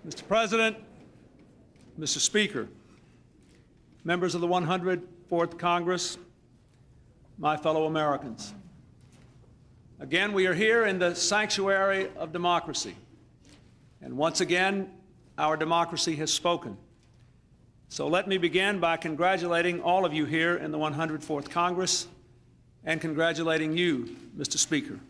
Mr. President, Mr. Speaker, members of the 104th Congress, my fellow Americans. Again, we are here in the sanctuary of democracy. And once again, our democracy has spoken. So let me begin by congratulating all of you here in the 104th Congress and congratulating you, Mr. Speaker.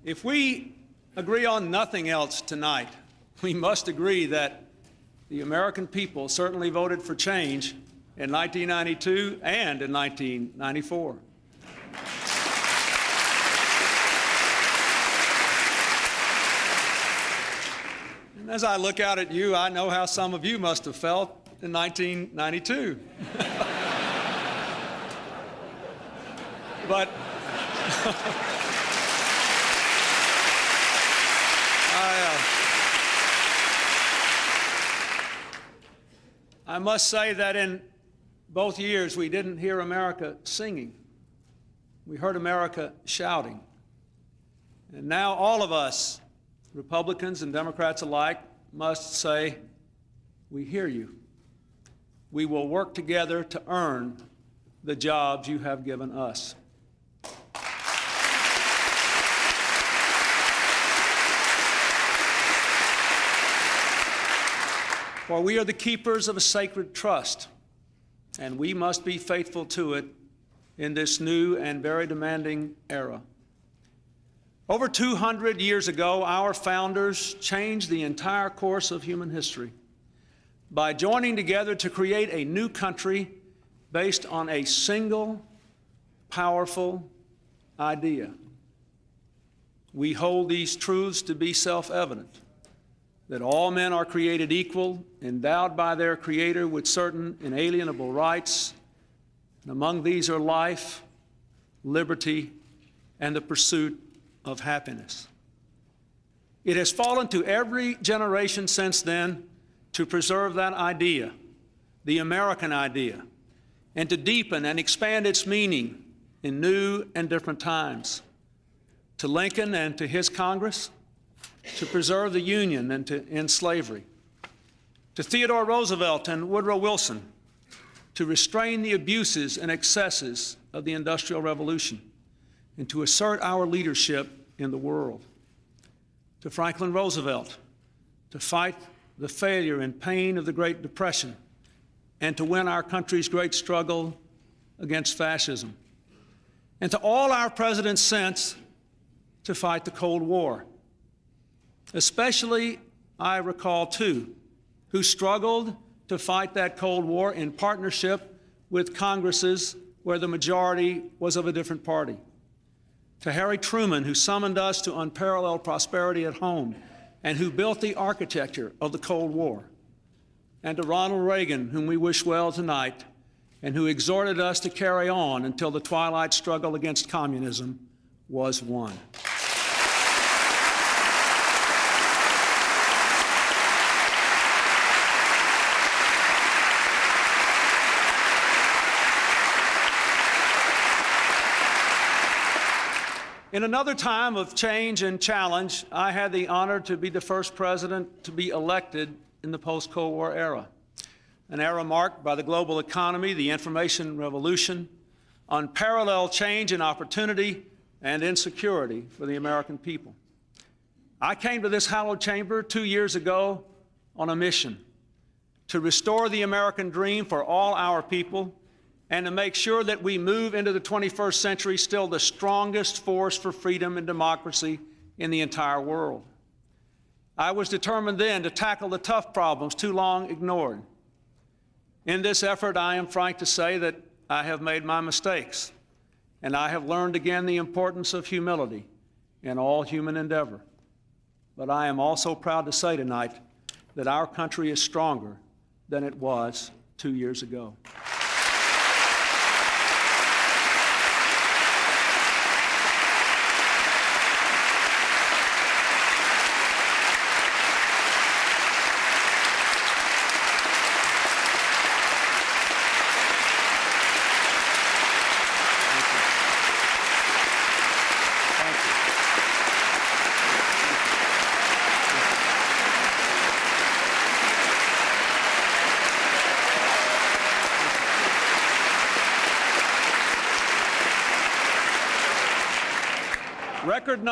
If we agree on nothing else tonight, we must agree that the American people certainly voted for change in 1992 and in 1994. And as I look out at you, I know how some of you must have felt in 1992. But I must say that in both years we didn't hear America singing. We heard America shouting. And now all of us, Republicans and Democrats alike, must say, we hear you. We will work together to earn the jobs you have given us. For we are the keepers of a sacred trust, and we must be faithful to it in this new and very demanding era. Over 200 years ago, our founders changed the entire course of human history by joining together to create a new country based on a single, powerful idea. We hold these truths to be self-evident, that all men are created equal, endowed by their Creator with certain inalienable rights, and among these are life, liberty, and the pursuit of happiness. It has fallen to every generation since then to preserve that idea, the American idea, and to deepen and expand its meaning in new and different times. To Lincoln and to his Congress, to preserve the Union and to end slavery. To Theodore Roosevelt and Woodrow Wilson, to restrain the abuses and excesses of the Industrial Revolution and to assert our leadership in the world. To Franklin Roosevelt, to fight the failure and pain of the Great Depression and to win our country's great struggle against fascism. And to all our presidents since, to fight the Cold War. Especially, I recall two who struggled to fight that Cold War in partnership with Congresses where the majority was of a different party. To Harry Truman, who summoned us to unparalleled prosperity at home and who built the architecture of the Cold War. And to Ronald Reagan, whom we wish well tonight, and who exhorted us to carry on until the twilight struggle against communism was won. In another time of change and challenge, I had the honor to be the first president to be elected in the post-Cold War era, an era marked by the global economy, the information revolution, unparalleled change and opportunity, and insecurity for the American people. I came to this hallowed chamber 2 years ago on a mission to restore the American dream for all our people and to make sure that we move into the 21st century still the strongest force for freedom and democracy in the entire world. I was determined then to tackle the tough problems too long ignored. In this effort, I am frank to say that I have made my mistakes, and I have learned again the importance of humility in all human endeavor. But I am also proud to say tonight that our country is stronger than it was 2 years ago. Record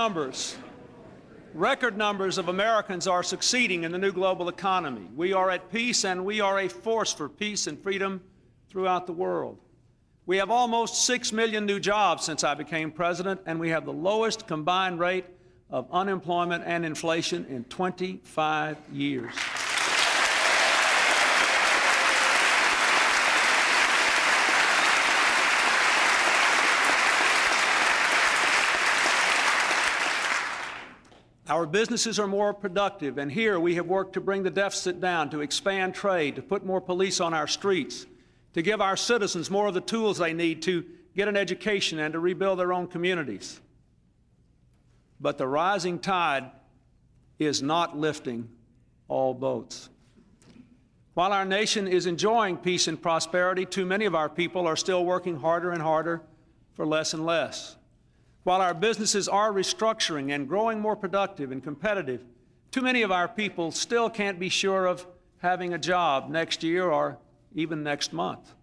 numbers of Americans are succeeding in the new global economy. We are at peace, and we are a force for peace and freedom throughout the world. We have almost 6 million new jobs since I became president, and we have the lowest combined rate of unemployment and inflation in 25 years. Our businesses are more productive, and here we have worked to bring the deficit down, to expand trade, to put more police on our streets, to give our citizens more of the tools they need to get an education and to rebuild their own communities. But the rising tide is not lifting all boats. While our nation is enjoying peace and prosperity, too many of our people are still working harder and harder for less and less. While our businesses are restructuring and growing more productive and competitive, too many of our people still can't be sure of having a job next year or even next month.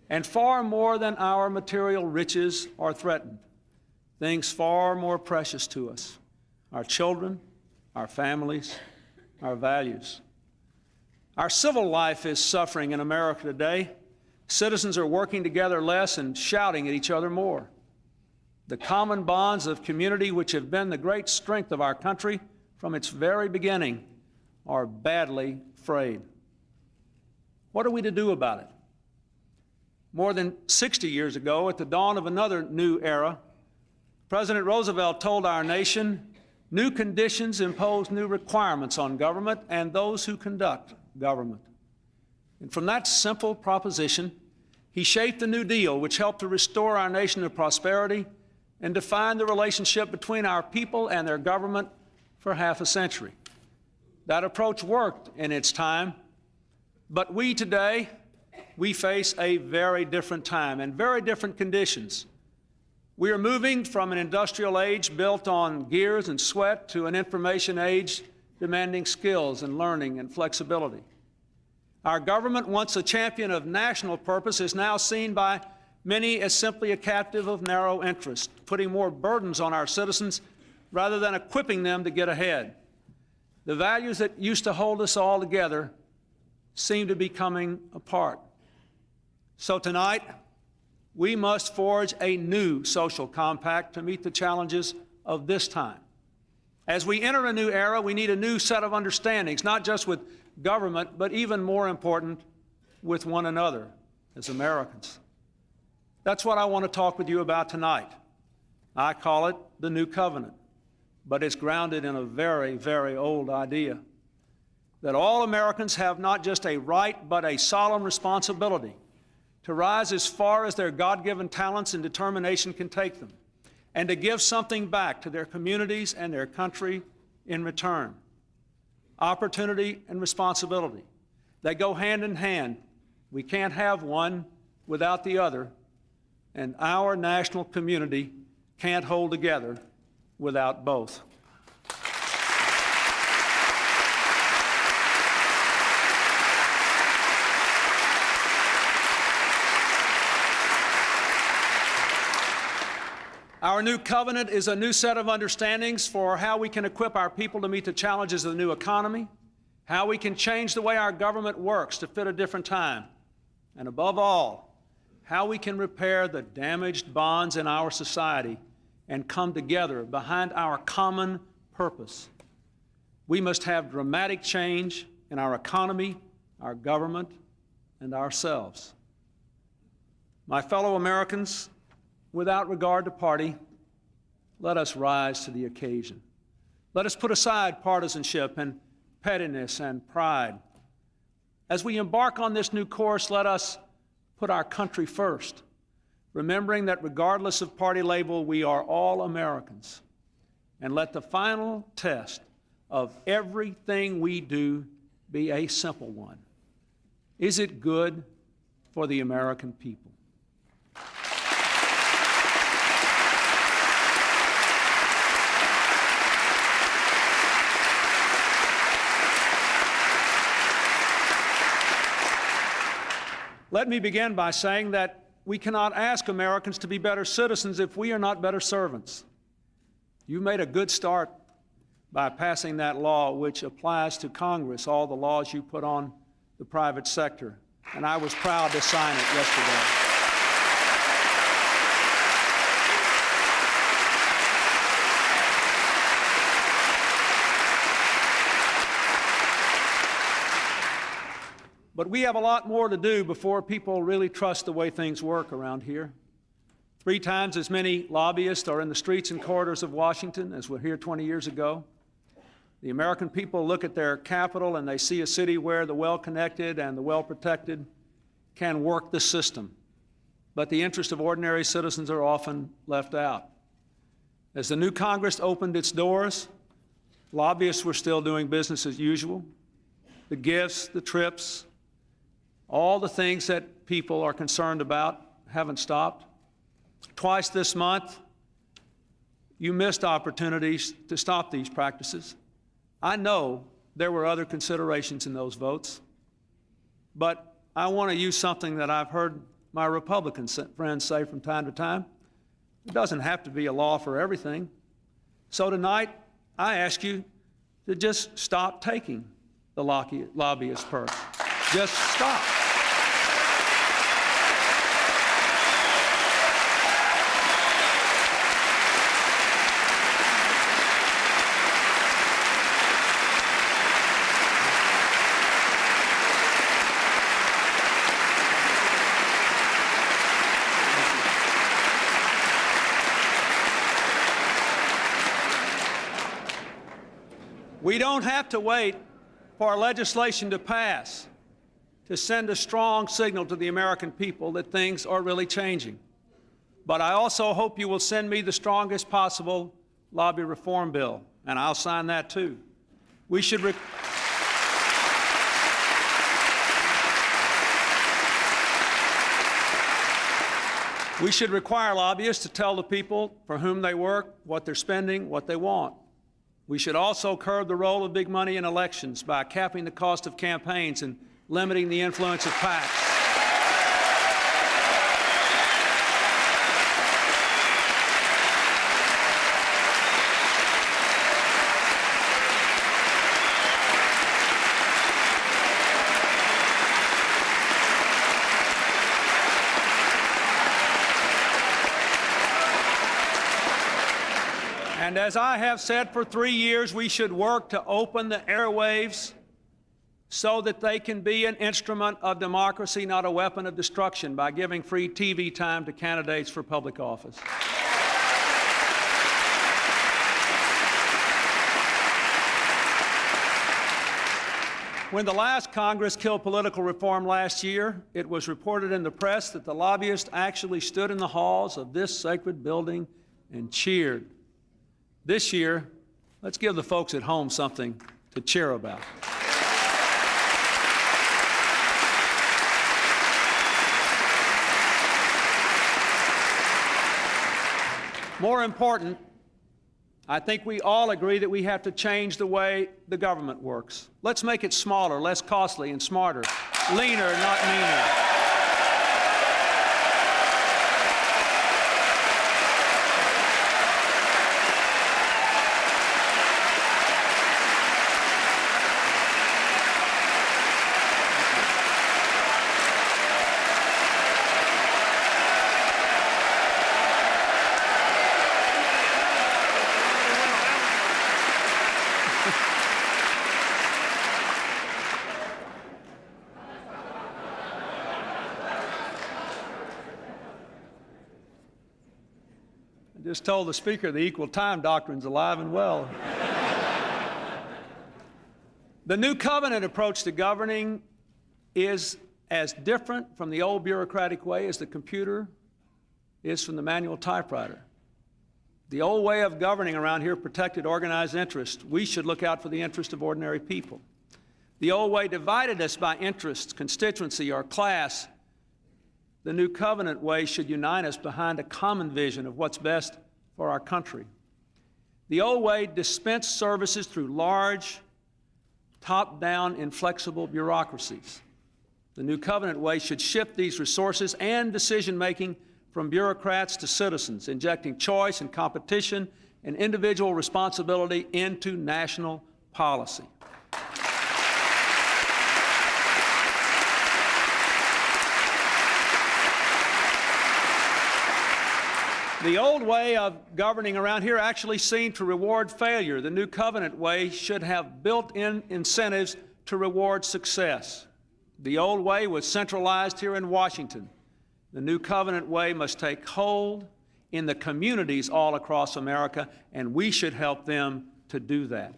And far more than our material riches are threatened, things far more precious to us: our children, our families, our values. Our civil life is suffering in America today. Citizens are working together less and shouting at each other more. The common bonds of community, which have been the great strength of our country from its very beginning, are badly frayed. What are we to do about it? More than 60 years ago, at the dawn of another new era, President Roosevelt told our nation, "New conditions impose new requirements on government and those who conduct government." And from that simple proposition, he shaped the New Deal, which helped to restore our nation to prosperity and define the relationship between our people and their government for half a century. That approach worked in its time, but we today, we face a very different time and very different conditions. We are moving from an industrial age built on gears and sweat to an information age demanding skills and learning and flexibility. Our government, once a champion of national purpose, is now seen by many as simply a captive of narrow interest, putting more burdens on our citizens rather than equipping them to get ahead. The values that used to hold us all together seem to be coming apart. So tonight, we must forge a new social compact to meet the challenges of this time. As we enter a new era, we need a new set of understandings, not just with government, but even more important, with one another as Americans. That's what I want to talk with you about tonight. I call it the New Covenant, but it's grounded in a very, very old idea that all Americans have not just a right, but a solemn responsibility to rise as far as their God-given talents and determination can take them, and to give something back to their communities and their country in return. Opportunity and responsibility, they go hand in hand. We can't have one without the other, and our national community can't hold together without both. Our new covenant is a new set of understandings for how we can equip our people to meet the challenges of the new economy, how we can change the way our government works to fit a different time, and above all, how we can repair the damaged bonds in our society and come together behind our common purpose. We must have dramatic change in our economy, our government, and ourselves. My fellow Americans, without regard to party, let us rise to the occasion. Let us put aside partisanship and pettiness and pride. As we embark on this new course, let us put our country first, remembering that regardless of party label, we are all Americans. And let the final test of everything we do be a simple one. Is it good for the American people? Let me begin by saying that we cannot ask Americans to be better citizens if we are not better servants. You made a good start by passing that law, which applies to Congress, all the laws you put on the private sector. And I was proud to sign it yesterday. But we have a lot more to do before people really trust the way things work around here. 3 times as many lobbyists are in the streets and corridors of Washington as were here 20 years ago. The American people look at their capital and they see a city where the well-connected and the well-protected can work the system. But the interests of ordinary citizens are often left out. As the new Congress opened its doors, lobbyists were still doing business as usual. The gifts, the trips, all the things that people are concerned about haven't stopped. Twice this month, you missed opportunities to stop these practices. I know there were other considerations in those votes, but I want to use something that I've heard my Republican friends say from time to time. It doesn't have to be a law for everything. So tonight, I ask you to just stop taking the lobbyist purse. Just stop. We don't have to wait for our legislation to pass to send a strong signal to the American people that things are really changing. But I also hope you will send me the strongest possible lobby reform bill, and I'll sign that too. We should require lobbyists to tell the people for whom they work, what they're spending, what they want. We should also curb the role of big money in elections by capping the cost of campaigns and limiting the influence of PACs. And as I have said for 3 years, we should work to open the airwaves so that they can be an instrument of democracy, not a weapon of destruction, by giving free TV time to candidates for public office. When the last Congress killed political reform last year, it was reported in the press that the lobbyists actually stood in the halls of this sacred building and cheered. This year, let's give the folks at home something to cheer about. More important, I think we all agree that we have to change the way the government works. Let's make it smaller, less costly, and smarter. Leaner, not meaner. Just told the Speaker the equal time doctrine's alive and well. The new covenant approach to governing is as different from the old bureaucratic way as the computer is from the manual typewriter. The old way of governing around here protected organized interest. We should look out for the interest of ordinary people. The old way divided us by interests, constituency, or class. The new covenant way should unite us behind a common vision of what's best for our country. The old way dispensed services through large, top-down, inflexible bureaucracies. The new covenant way should shift these resources and decision-making from bureaucrats to citizens, injecting choice and competition and individual responsibility into national policy. The old way of governing around here actually seemed to reward failure. The New Covenant way should have built-in incentives to reward success. The old way was centralized here in Washington. The New Covenant way must take hold in the communities all across America, and we should help them to do that.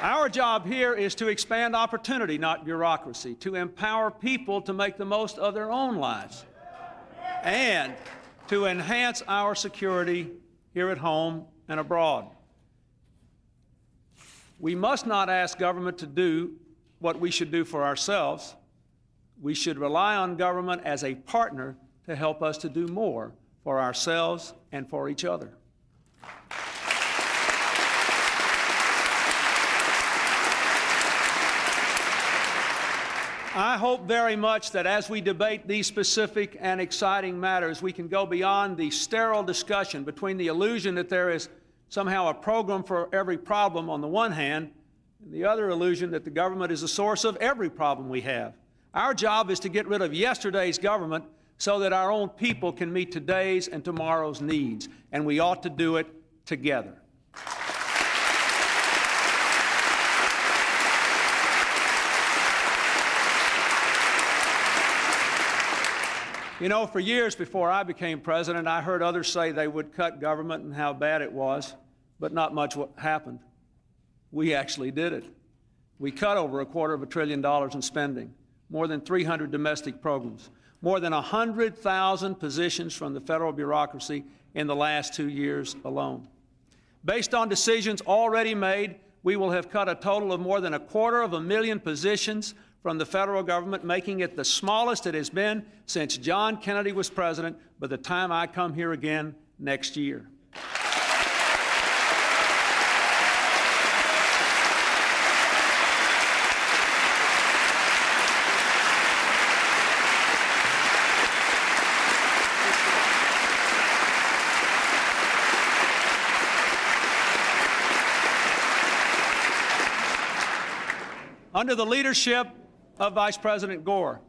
Our job here is to expand opportunity, not bureaucracy, to empower people to make the most of their own lives, and to enhance our security here at home and abroad. We must not ask government to do what we should do for ourselves. We should rely on government as a partner to help us to do more for ourselves and for each other. I hope very much that as we debate these specific and exciting matters, we can go beyond the sterile discussion between the illusion that there is somehow a program for every problem on the one hand, and the other illusion that the government is the source of every problem we have. Our job is to get rid of yesterday's government so that our own people can meet today's and tomorrow's needs, and we ought to do it together. You know, for years before I became president, I heard others say they would cut government and how bad it was, but not much what happened. We actually did it. We cut over $250 billion in spending, more than 300 domestic programs, more than 100,000 positions from the federal bureaucracy in the last 2 years alone. Based on decisions already made, we will have cut a total of more than 250,000 positions from the federal government, making it the smallest it has been since John Kennedy was president by the time I come here again next year. Under the leadership of Vice President Gore,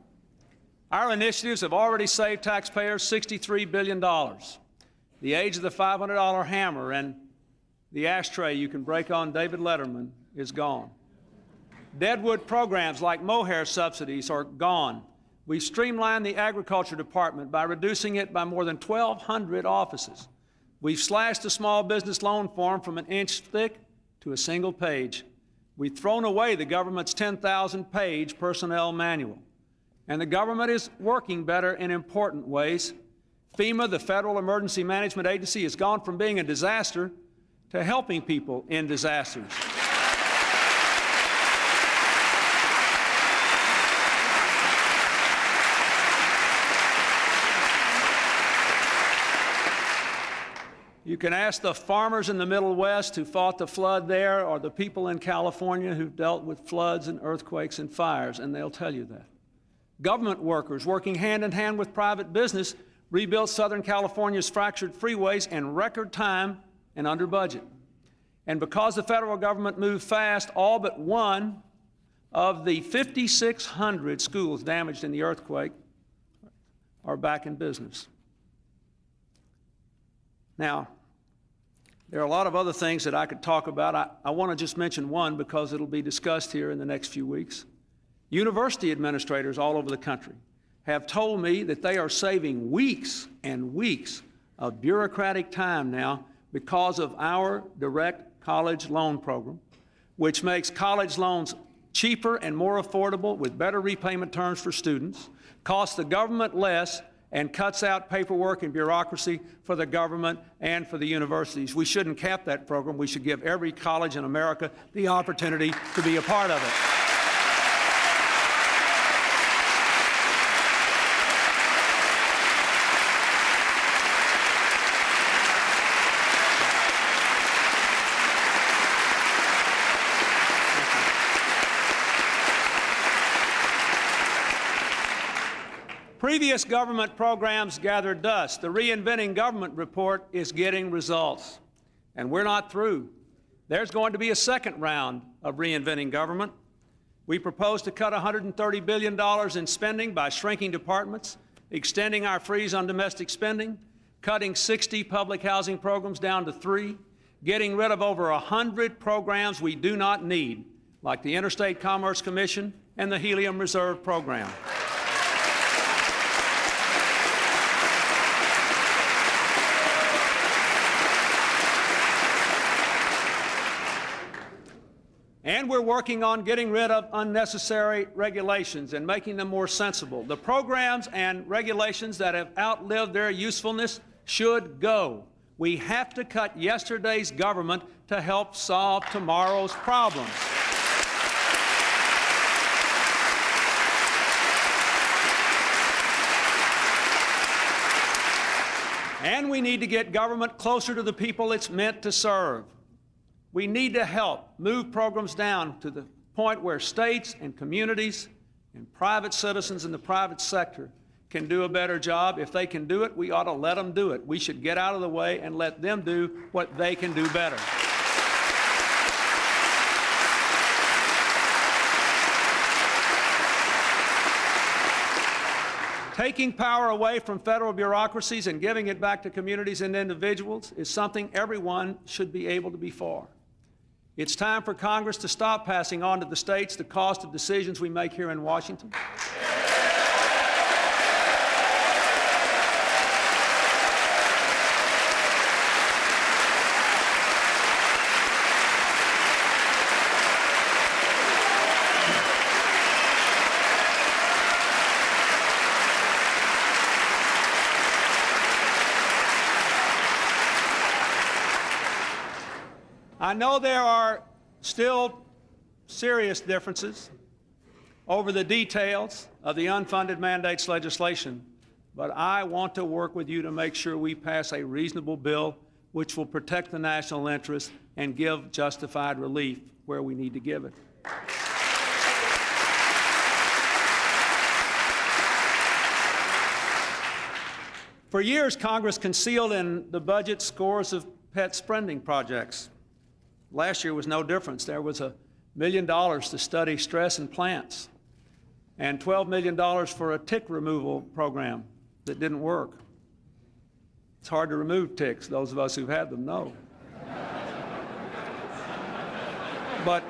our initiatives have already saved taxpayers $63 billion. The age of the $500 hammer and the ashtray you can break on David Letterman is gone. Deadwood programs like mohair subsidies are gone. We've streamlined the Agriculture Department by reducing it by more than 1,200 offices. We've slashed the small business loan form from an inch thick to a single page. We've thrown away the government's 10,000-page personnel manual. And the government is working better in important ways. FEMA, the Federal Emergency Management Agency, has gone from being a disaster to helping people in disasters. You can ask the farmers in the Middle West who fought the flood there, or the people in California who dealt with floods and earthquakes and fires, and they'll tell you that. Government workers working hand in hand with private business rebuilt Southern California's fractured freeways in record time and under budget. And because the federal government moved fast, all but one of the 5,600 schools damaged in the earthquake are back in business. Now, there are a lot of other things that I could talk about. I want to just mention one because it'll be discussed here in the next few weeks. University administrators all over the country have told me that they are saving weeks and weeks of bureaucratic time now because of our direct college loan program, which makes college loans cheaper and more affordable with better repayment terms for students, costs the government less, and cuts out paperwork and bureaucracy for the government and for the universities. We shouldn't cap that program. We should give every college in America the opportunity to be a part of it. Previous government programs gathered dust. The Reinventing Government report is getting results. And we're not through. There's going to be a second round of Reinventing Government. We propose to cut $130 billion in spending by shrinking departments, extending our freeze on domestic spending, cutting 60 public housing programs down to 3, getting rid of over 100 programs we do not need, like the Interstate Commerce Commission and the Helium Reserve Program. And we're working on getting rid of unnecessary regulations and making them more sensible. The programs and regulations that have outlived their usefulness should go. We have to cut yesterday's government to help solve tomorrow's problems. And we need to get government closer to the people it's meant to serve. We need to help move programs down to the point where states and communities and private citizens in the private sector can do a better job. If they can do it, we ought to let them do it. We should get out of the way and let them do what they can do better. Taking power away from federal bureaucracies and giving it back to communities and individuals is something everyone should be able to be for. It's time for Congress to stop passing on to the states the cost of decisions we make here in Washington. I know there are still serious differences over the details of the unfunded mandates legislation, but I want to work with you to make sure we pass a reasonable bill which will protect the national interest and give justified relief where we need to give it. For years, Congress concealed in the budget scores of pet spending projects. Last year was no difference. There was $1 million to study stress in plants and $12 million for a tick removal program that didn't work. It's hard to remove ticks. Those of us who've had them know. But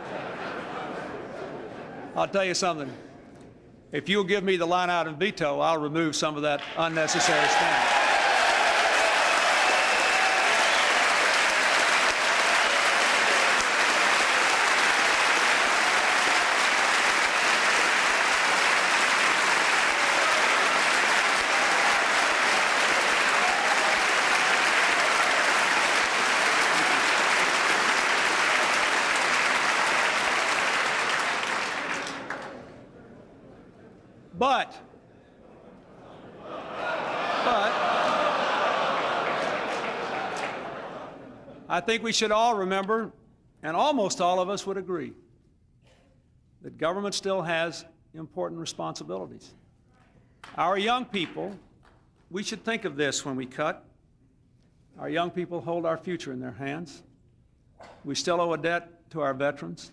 I'll tell you something. If you'll give me the line item veto, I'll remove some of that unnecessary spending. But I think we should all remember, and almost all of us would agree, that government still has important responsibilities. Our young people, we should think of this when we cut. Our young people hold our future in their hands. We still owe a debt to our veterans.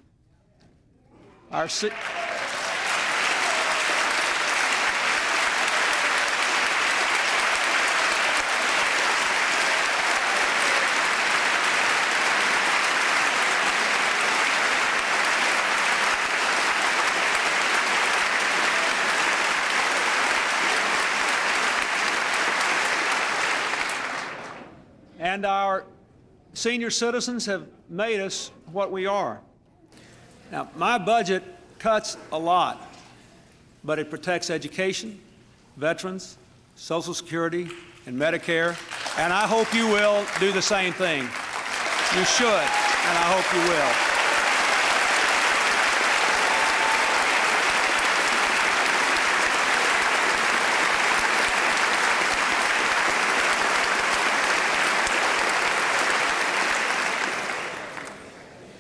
And our senior citizens have made us what we are. Now, my budget cuts a lot, but it protects education, veterans, Social Security, and Medicare, and I hope you will do the same thing. You should, and I hope you will.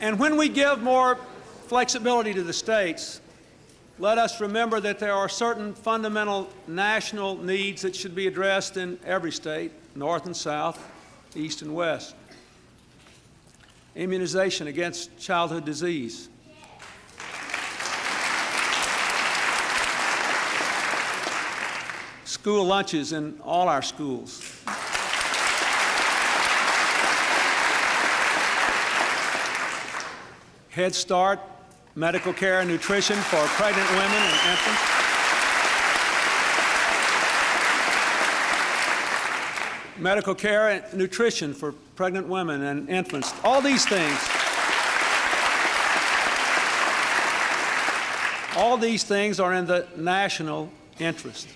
And when we give more flexibility to the states, let us remember that there are certain fundamental national needs that should be addressed in every state, north and south, east and west. Immunization against childhood disease. School lunches in all our schools. Head Start, medical care and nutrition for pregnant women and infants. Medical care and nutrition for pregnant women and infants. All these things are in the national interest.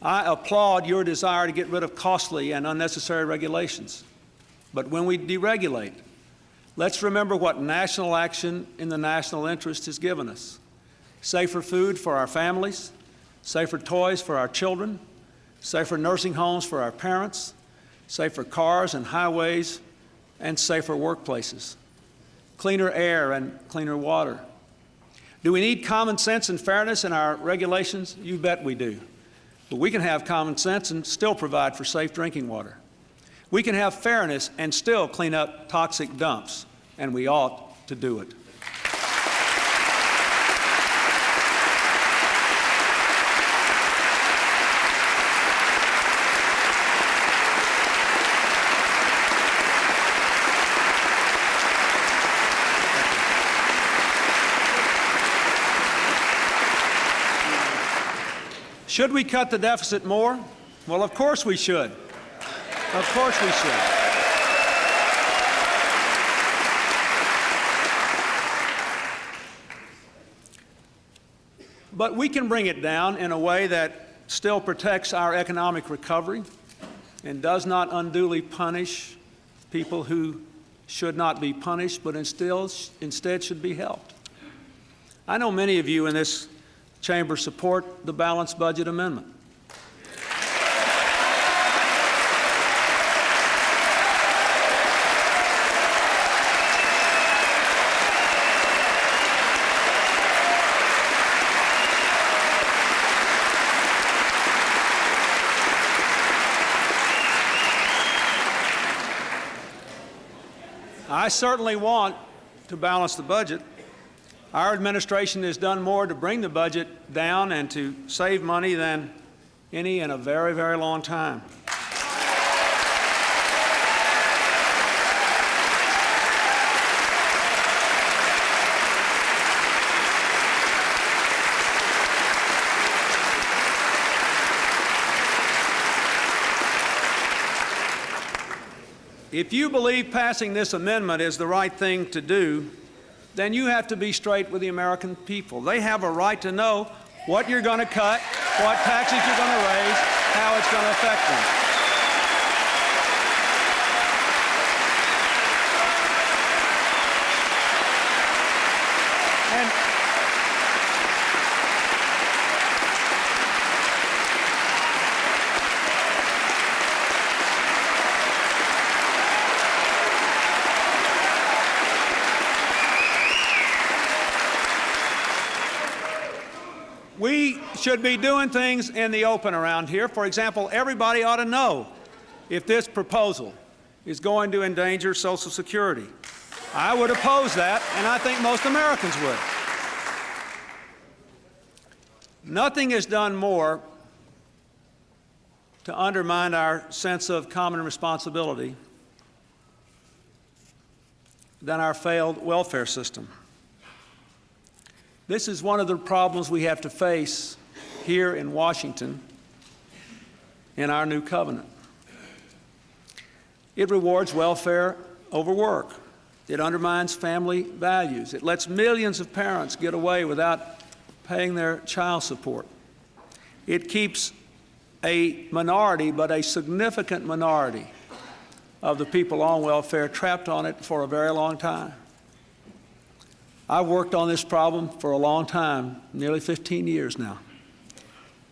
I applaud your desire to get rid of costly and unnecessary regulations. But when we deregulate, let's remember what national action in the national interest has given us. Safer food for our families, safer toys for our children, safer nursing homes for our parents, safer cars and highways, and safer workplaces, cleaner air and cleaner water. Do we need common sense and fairness in our regulations? You bet we do. But we can have common sense and still provide for safe drinking water. We can have fairness and still clean up toxic dumps, and we ought to do it. Should we cut the deficit more? Well, of course we should. Of course we should. But we can bring it down in a way that still protects our economic recovery and does not unduly punish people who should not be punished, but instead should be helped. I know many of you in this chamber support the balanced budget amendment. I certainly want to balance the budget. Our administration has done more to bring the budget down and to save money than any in a very, very long time. If you believe passing this amendment is the right thing to do, then you have to be straight with the American people. They have a right to know what you're going to cut, what taxes you're going to raise, how it's going to affect them. We should be doing things in the open around here. For example, everybody ought to know if this proposal is going to endanger Social Security. I would oppose that, and I think most Americans would. Nothing is done more to undermine our sense of common responsibility than our failed welfare system. This is one of the problems we have to face here in Washington in our new covenant. It rewards welfare over work. It undermines family values. It lets millions of parents get away without paying their child support. It keeps a minority, but a significant minority, of the people on welfare trapped on it for a very long time. I've worked on this problem for a long time, nearly 15 years now.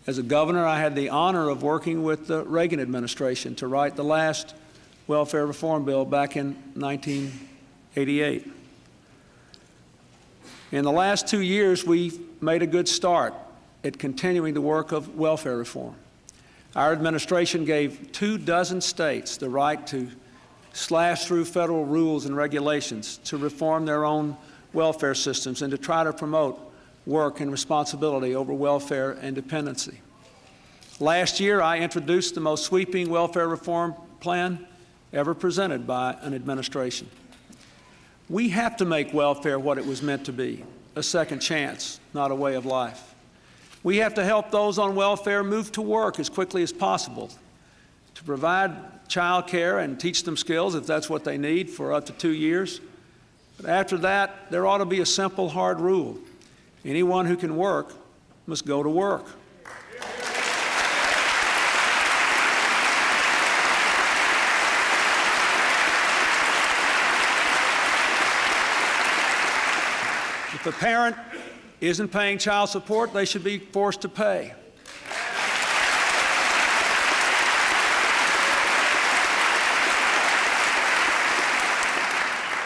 As a governor, I had the honor of working with the Reagan administration to write the last welfare reform bill back in 1988. In the last 2 years, we've made a good start at continuing the work of welfare reform. Our administration gave 24 states the right to slash through federal rules and regulations to reform their own welfare systems and to try to promote work and responsibility over welfare and dependency. Last year, I introduced the most sweeping welfare reform plan ever presented by an administration. We have to make welfare what it was meant to be, a second chance, not a way of life. We have to help those on welfare move to work as quickly as possible, to provide child care and teach them skills if that's what they need for up to 2 years. But after that, there ought to be a simple, hard rule. Anyone who can work must go to work. If a parent isn't paying child support, they should be forced to pay.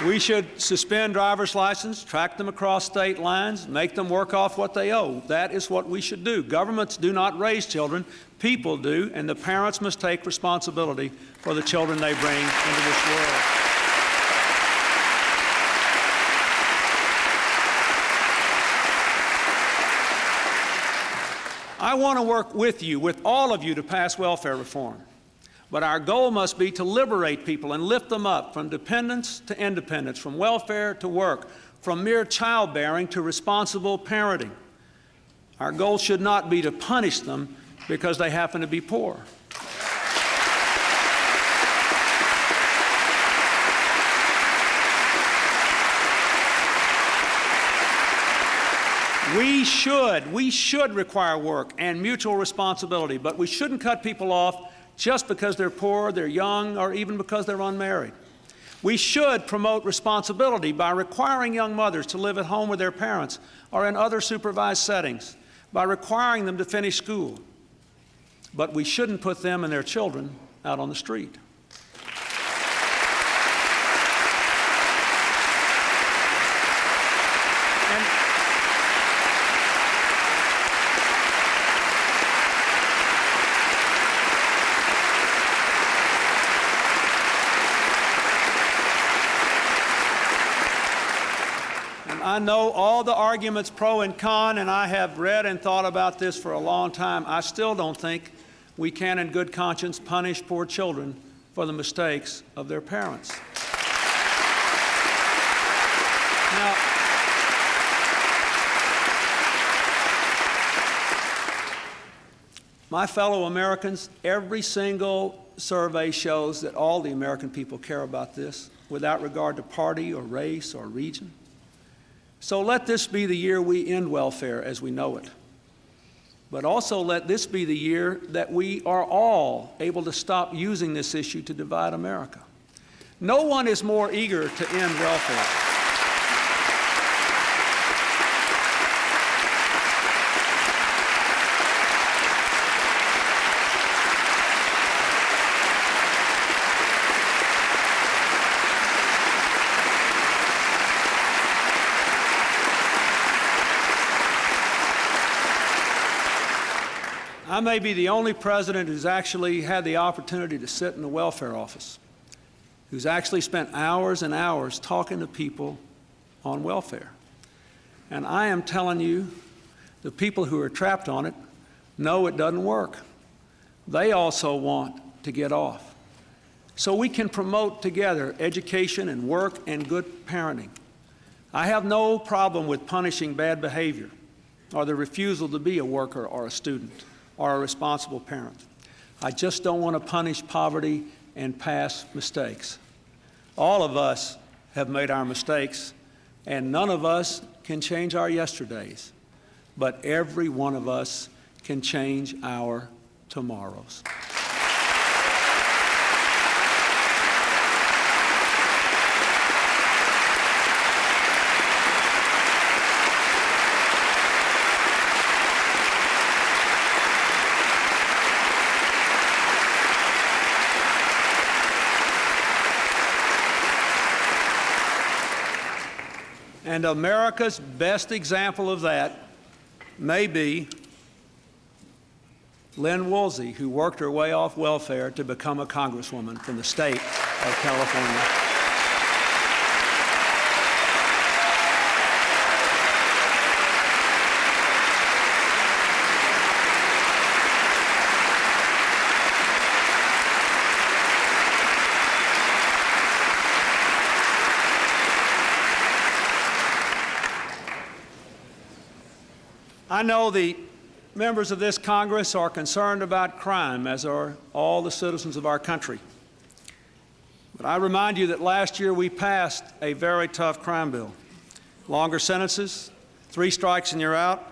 We should suspend driver's license, track them across state lines, make them work off what they owe. That is what we should do. Governments do not raise children, people do, and the parents must take responsibility for the children they bring into this world. I want to work with you, with all of you, to pass welfare reform. But our goal must be to liberate people and lift them up from dependence to independence, from welfare to work, from mere childbearing to responsible parenting. Our goal should not be to punish them because they happen to be poor. We should require work and mutual responsibility, but we shouldn't cut people off just because they're poor, they're young, or even because they're unmarried. We should promote responsibility by requiring young mothers to live at home with their parents or in other supervised settings, by requiring them to finish school. But we shouldn't put them and their children out on the street. I know all the arguments pro and con, and I have read and thought about this for a long time. I still don't think we can, in good conscience, punish poor children for the mistakes of their parents. Now, my fellow Americans, every single survey shows that all the American people care about this, without regard to party or race or region. So let this be the year we end welfare as we know it. But also let this be the year that we are all able to stop using this issue to divide America. No one is more eager to end welfare. I may be the only president who's actually had the opportunity to sit in the welfare office, who's actually spent hours and hours talking to people on welfare. And I am telling you, the people who are trapped on it know it doesn't work. They also want to get off. So we can promote together education and work and good parenting. I have no problem with punishing bad behavior or the refusal to be a worker or a student or a responsible parent. I just don't want to punish poverty and past mistakes. All of us have made our mistakes, and none of us can change our yesterdays, but every one of us can change our tomorrows. And America's best example of that may be Lynn Woolsey, who worked her way off welfare to become a congresswoman from the state of California. I know the members of this Congress are concerned about crime, as are all the citizens of our country. But I remind you that last year we passed a very tough crime bill. Longer sentences, 3 strikes and you're out,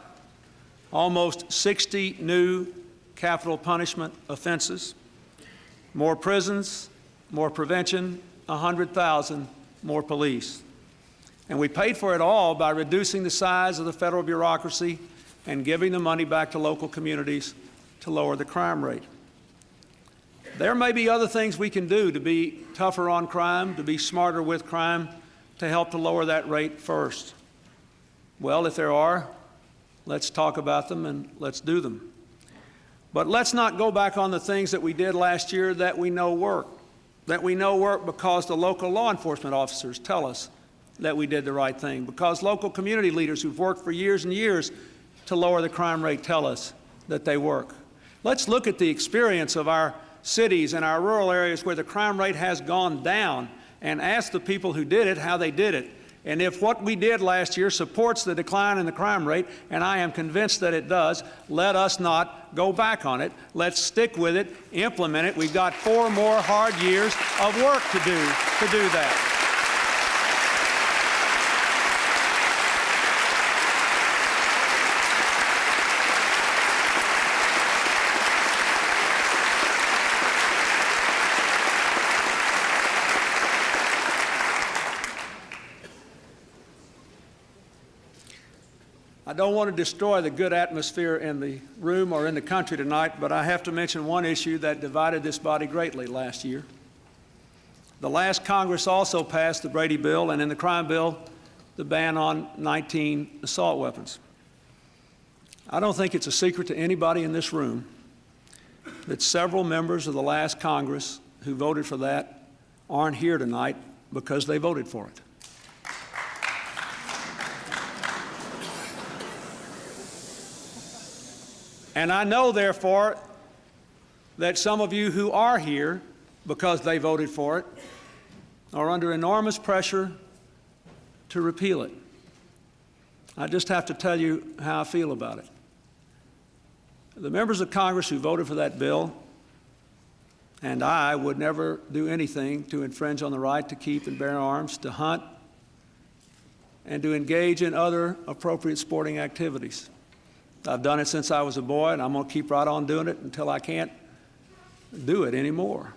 almost 60 new capital punishment offenses, more prisons, more prevention, 100,000 more police. And we paid for it all by reducing the size of the federal bureaucracy and giving the money back to local communities to lower the crime rate. There may be other things we can do to be tougher on crime, to be smarter with crime, to help to lower that rate first. Well, if there are, let's talk about them and let's do them. But let's not go back on the things that we did last year that we know work because the local law enforcement officers tell us that we did the right thing, because local community leaders who've worked for years and years to lower the crime rate tell us that they work. Let's look at the experience of our cities and our rural areas where the crime rate has gone down and ask the people who did it how they did it. And if what we did last year supports the decline in the crime rate, and I am convinced that it does, let us not go back on it. Let's stick with it, implement it. We've got 4 more hard years of work to do that. I don't want to destroy the good atmosphere in the room or in the country tonight, but I have to mention one issue that divided this body greatly last year. The last Congress also passed the Brady bill, and in the crime bill, the ban on 19 assault weapons. I don't think it's a secret to anybody in this room that several members of the last Congress who voted for that aren't here tonight because they voted for it. And I know, therefore, that some of you who are here because they voted for it are under enormous pressure to repeal it. I just have to tell you how I feel about it. The members of Congress who voted for that bill and I would never do anything to infringe on the right to keep and bear arms, to hunt, and to engage in other appropriate sporting activities. I've done it since I was a boy, and I'm going to keep right on doing it until I can't do it anymore.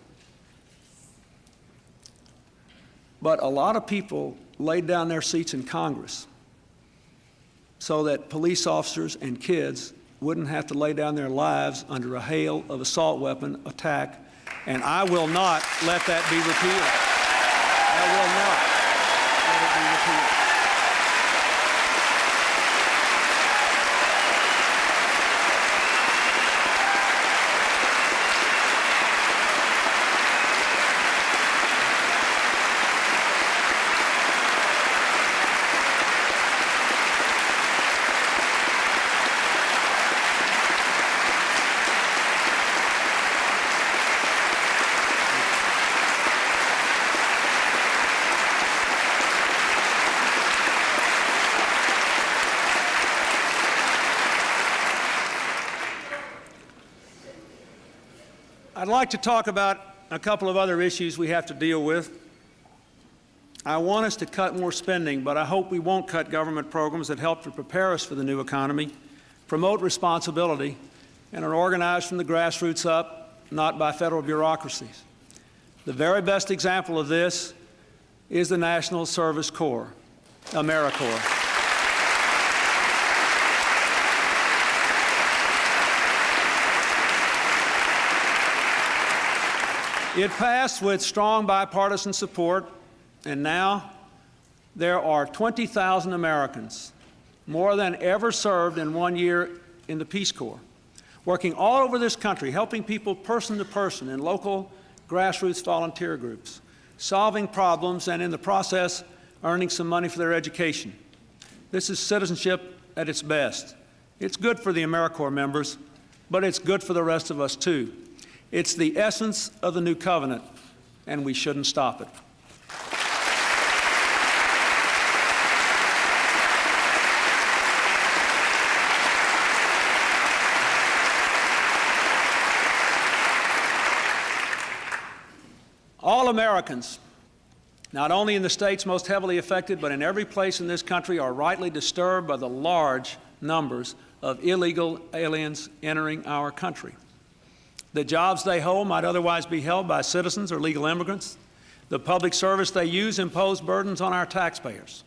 But a lot of people laid down their seats in Congress so that police officers and kids wouldn't have to lay down their lives under a hail of assault weapon attack, and I will not let that be repealed. I will not let it be repealed. I'd like to talk about a couple of other issues we have to deal with. I want us to cut more spending, but I hope we won't cut government programs that help to prepare us for the new economy, promote responsibility, and are organized from the grassroots up, not by federal bureaucracies. The very best example of this is the National Service Corps, AmeriCorps. It passed with strong bipartisan support, and now there are 20,000 Americans, more than ever served in 1 year in the Peace Corps, working all over this country, helping people person to person in local grassroots volunteer groups, solving problems, and in the process, earning some money for their education. This is citizenship at its best. It's good for the AmeriCorps members, but it's good for the rest of us too. It's the essence of the new covenant, and we shouldn't stop it. All Americans, not only in the states most heavily affected, but in every place in this country, are rightly disturbed by the large numbers of illegal aliens entering our country. The jobs they hold might otherwise be held by citizens or legal immigrants. The public service they use impose burdens on our taxpayers.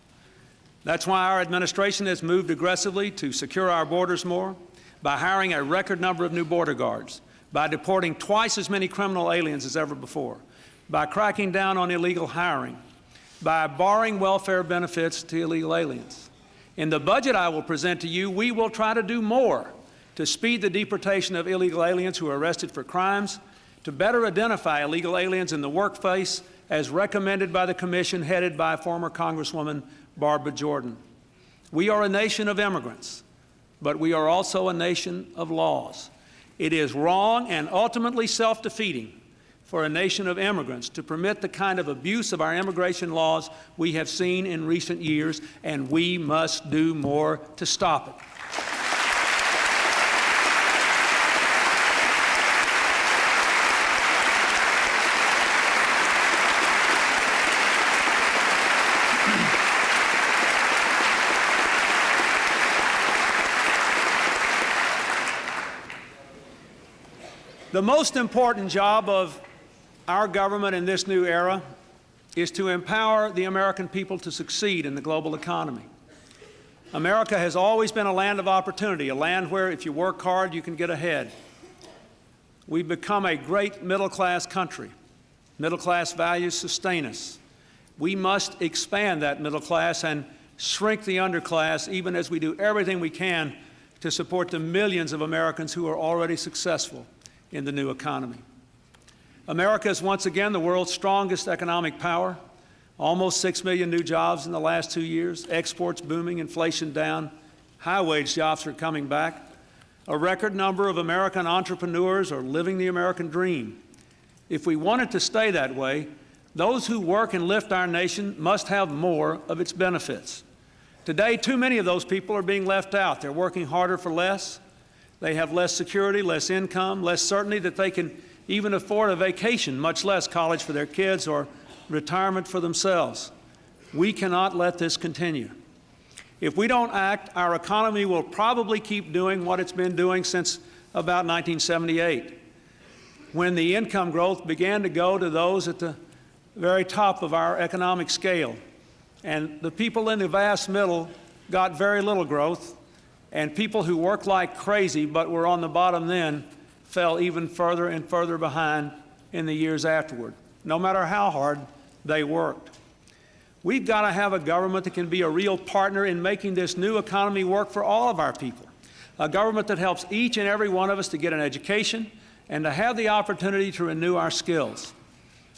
That's why our administration has moved aggressively to secure our borders more, by hiring a record number of new border guards, by deporting twice as many criminal aliens as ever before, by cracking down on illegal hiring, by barring welfare benefits to illegal aliens. In the budget I will present to you, we will try to do more to speed the deportation of illegal aliens who are arrested for crimes, to better identify illegal aliens in the workplace as recommended by the Commission headed by former Congresswoman Barbara Jordan. We are a nation of immigrants, but we are also a nation of laws. It is wrong and ultimately self-defeating for a nation of immigrants to permit the kind of abuse of our immigration laws we have seen in recent years, and we must do more to stop it. The most important job of our government in this new era is to empower the American people to succeed in the global economy. America has always been a land of opportunity, a land where if you work hard, you can get ahead. We've become a great middle-class country. Middle-class values sustain us. We must expand that middle class and shrink the underclass, even as we do everything we can to support the millions of Americans who are already successful in the new economy. America is once again the world's strongest economic power. Almost 6 million new jobs in the last 2 years, exports booming, inflation down, high-wage jobs are coming back. A record number of American entrepreneurs are living the American dream. If we want it to stay that way, those who work and lift our nation must have more of its benefits. Today, too many of those people are being left out. They're working harder for less. They have less security, less income, less certainty that they can even afford a vacation, much less college for their kids or retirement for themselves. We cannot let this continue. If we don't act, our economy will probably keep doing what it's been doing since about 1978, when the income growth began to go to those at the very top of our economic scale. And the people in the vast middle got very little growth, and people who worked like crazy but were on the bottom then fell even further and further behind in the years afterward, no matter how hard they worked. We've got to have a government that can be a real partner in making this new economy work for all of our people, a government that helps each and every one of us to get an education and to have the opportunity to renew our skills.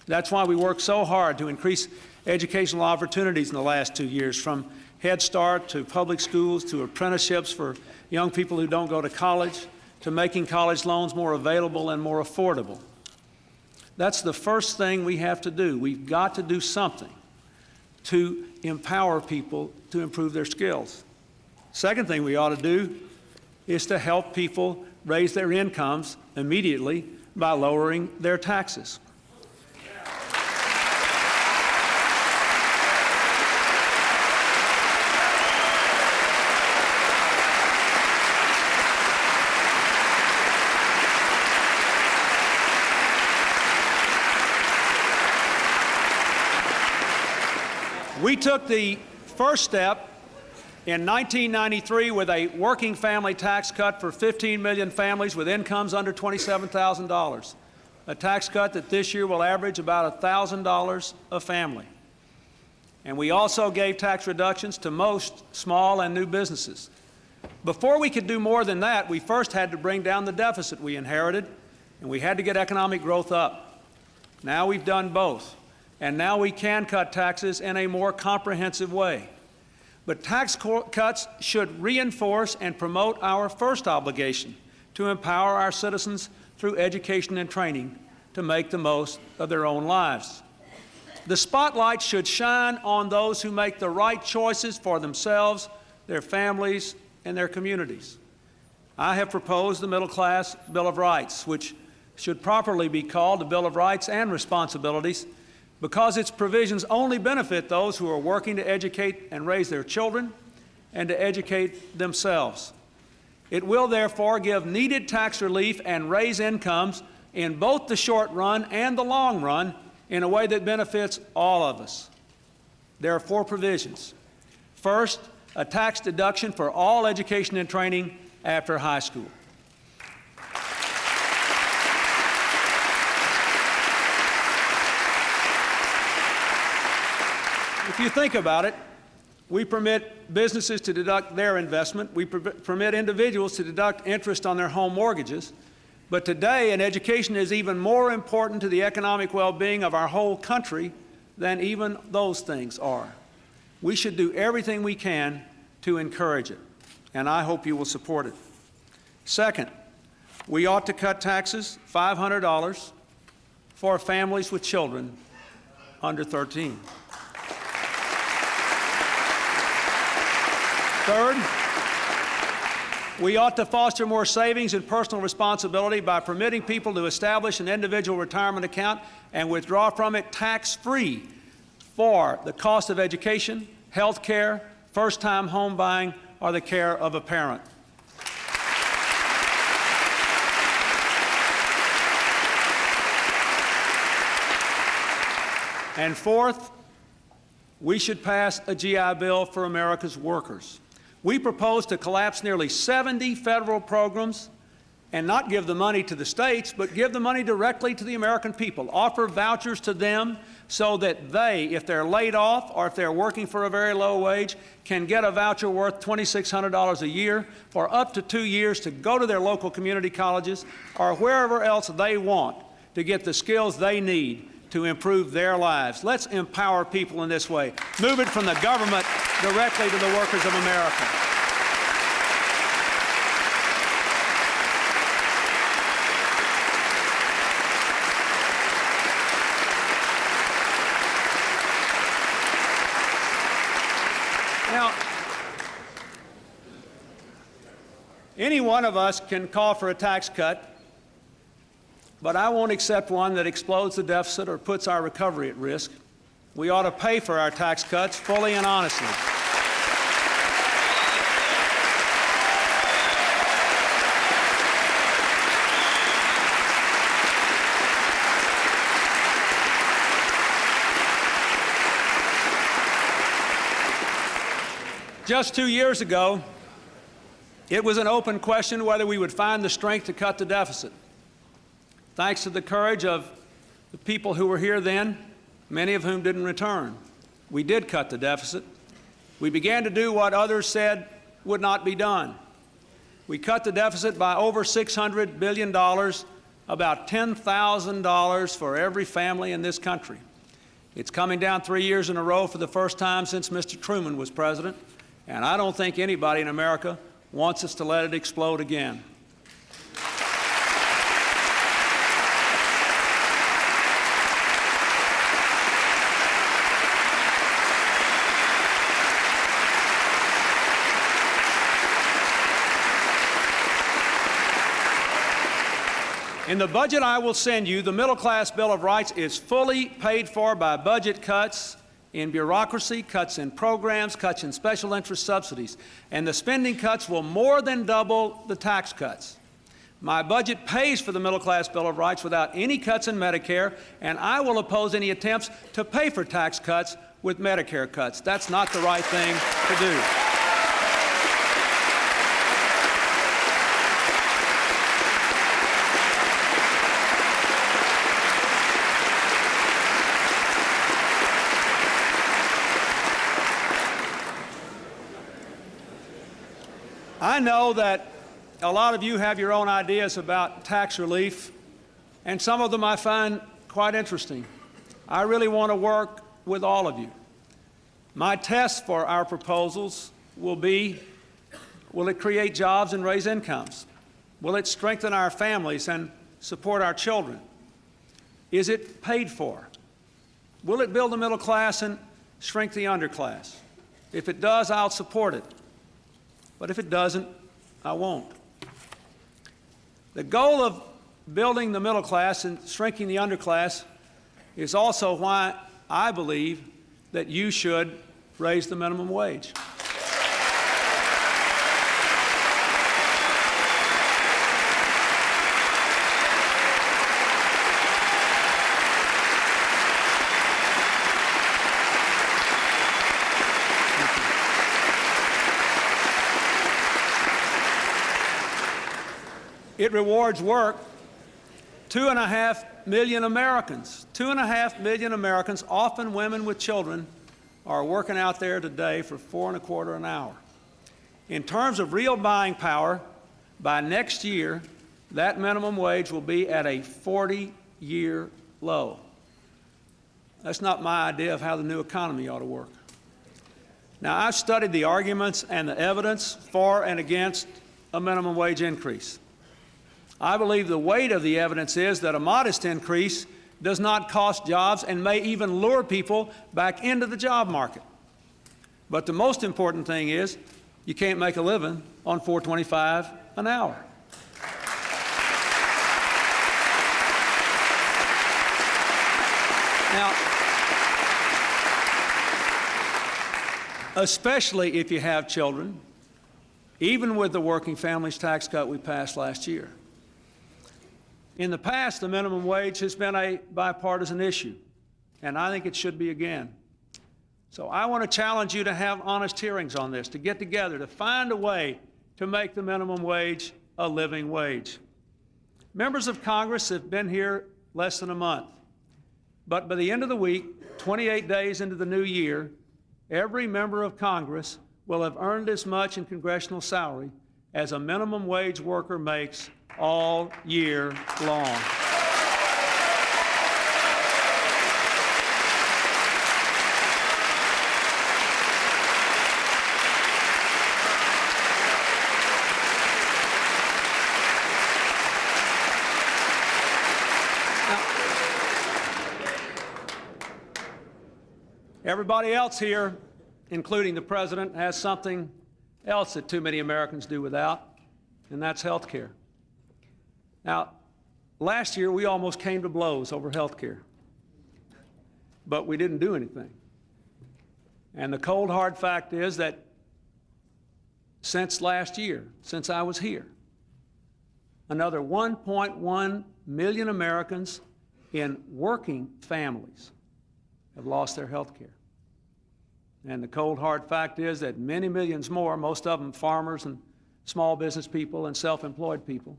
That's why we work so hard to increase educational opportunities in the last 2 years, from Head Start to public schools to apprenticeships for young people who don't go to college, to making college loans more available and more affordable. That's the first thing we have to do. We've got to do something to empower people to improve their skills. Second thing we ought to do is to help people raise their incomes immediately by lowering their taxes. We took the first step in 1993 with a working family tax cut for 15 million families with incomes under $27,000, a tax cut that this year will average about $1,000 a family. And we also gave tax reductions to most small and new businesses. Before we could do more than that, we first had to bring down the deficit we inherited, and we had to get economic growth up. Now we've done both, and now we can cut taxes in a more comprehensive way. But tax cuts should reinforce and promote our first obligation to empower our citizens through education and training to make the most of their own lives. The spotlight should shine on those who make the right choices for themselves, their families, and their communities. I have proposed the Middle Class Bill of Rights, which should properly be called the Bill of Rights and Responsibilities, because its provisions only benefit those who are working to educate and raise their children and to educate themselves. It will therefore give needed tax relief and raise incomes in both the short run and the long run in a way that benefits all of us. There are 4 provisions. First, a tax deduction for all education and training after high school. If you think about it, we permit businesses to deduct their investment. We permit individuals to deduct interest on their home mortgages. But today, an education is even more important to the economic well-being of our whole country than even those things are. We should do everything we can to encourage it, and I hope you will support it. Second, we ought to cut taxes, $500, for families with children under 13. Third, we ought to foster more savings and personal responsibility by permitting people to establish an individual retirement account and withdraw from it tax-free for the cost of education, health care, first-time home buying, or the care of a parent. And fourth, we should pass a GI Bill for America's workers. We propose to collapse nearly 70 federal programs and not give the money to the states, but give the money directly to the American people. Offer vouchers to them so that they, if they're laid off or if they're working for a very low wage, can get a voucher worth $2,600 a year for up to 2 years to go to their local community colleges or wherever else they want to get the skills they need to improve their lives. Let's empower people in this way. Move it from the government directly to the workers of America. Now, any one of us can call for a tax cut, but I won't accept one that explodes the deficit or puts our recovery at risk. We ought to pay for our tax cuts fully and honestly. Just 2 years ago, it was an open question whether we would find the strength to cut the deficit. Thanks to the courage of the people who were here then, many of whom didn't return, we did cut the deficit. We began to do what others said would not be done. We cut the deficit by over $600 billion, about $10,000 for every family in this country. It's coming down 3 years in a row for the first time since Mr. Truman was president, and I don't think anybody in America wants us to let it explode again. In the budget I will send you, the Middle Class Bill of Rights is fully paid for by budget cuts in bureaucracy, cuts in programs, cuts in special interest subsidies. And the spending cuts will more than double the tax cuts. My budget pays for the Middle Class Bill of Rights without any cuts in Medicare, and I will oppose any attempts to pay for tax cuts with Medicare cuts. That's not the right thing to do. I know that a lot of you have your own ideas about tax relief, and some of them I find quite interesting. I really want to work with all of you. My test for our proposals will be, will it create jobs and raise incomes? Will it strengthen our families and support our children? Is it paid for? Will it build the middle class and shrink the underclass? If it does, I'll support it. But if it doesn't, I won't. The goal of building the middle class and shrinking the underclass is also why I believe that you should raise the minimum wage. It rewards work. 2.5 million Americans, 2.5 million Americans, often women with children, are working out there today for $4.25 an hour. In terms of real buying power, by next year, that minimum wage will be at a 40-year low. That's not my idea of how the new economy ought to work. Now, I've studied the arguments and the evidence for and against a minimum wage increase. I believe the weight of the evidence is that a modest increase does not cost jobs and may even lure people back into the job market. But the most important thing is you can't make a living on $4.25 an hour. Now, especially if you have children, even with the working families tax cut we passed last year. In the past, the minimum wage has been a bipartisan issue, and I think it should be again. So I want to challenge you to have honest hearings on this, to get together, to find a way to make the minimum wage a living wage. Members of Congress have been here less than a month, but by the end of the week, 28 days into the new year, every member of Congress will have earned as much in congressional salary as a minimum wage worker makes all year long. Now, everybody else here, including the President, has something else that too many Americans do without, and that's health care. Now, last year we almost came to blows over health care, but we didn't do anything. And the cold hard fact is that since last year, since I was here, another 1.1 million Americans in working families have lost their health care. And the cold hard fact is that many millions more, most of them farmers and small business people and self-employed people,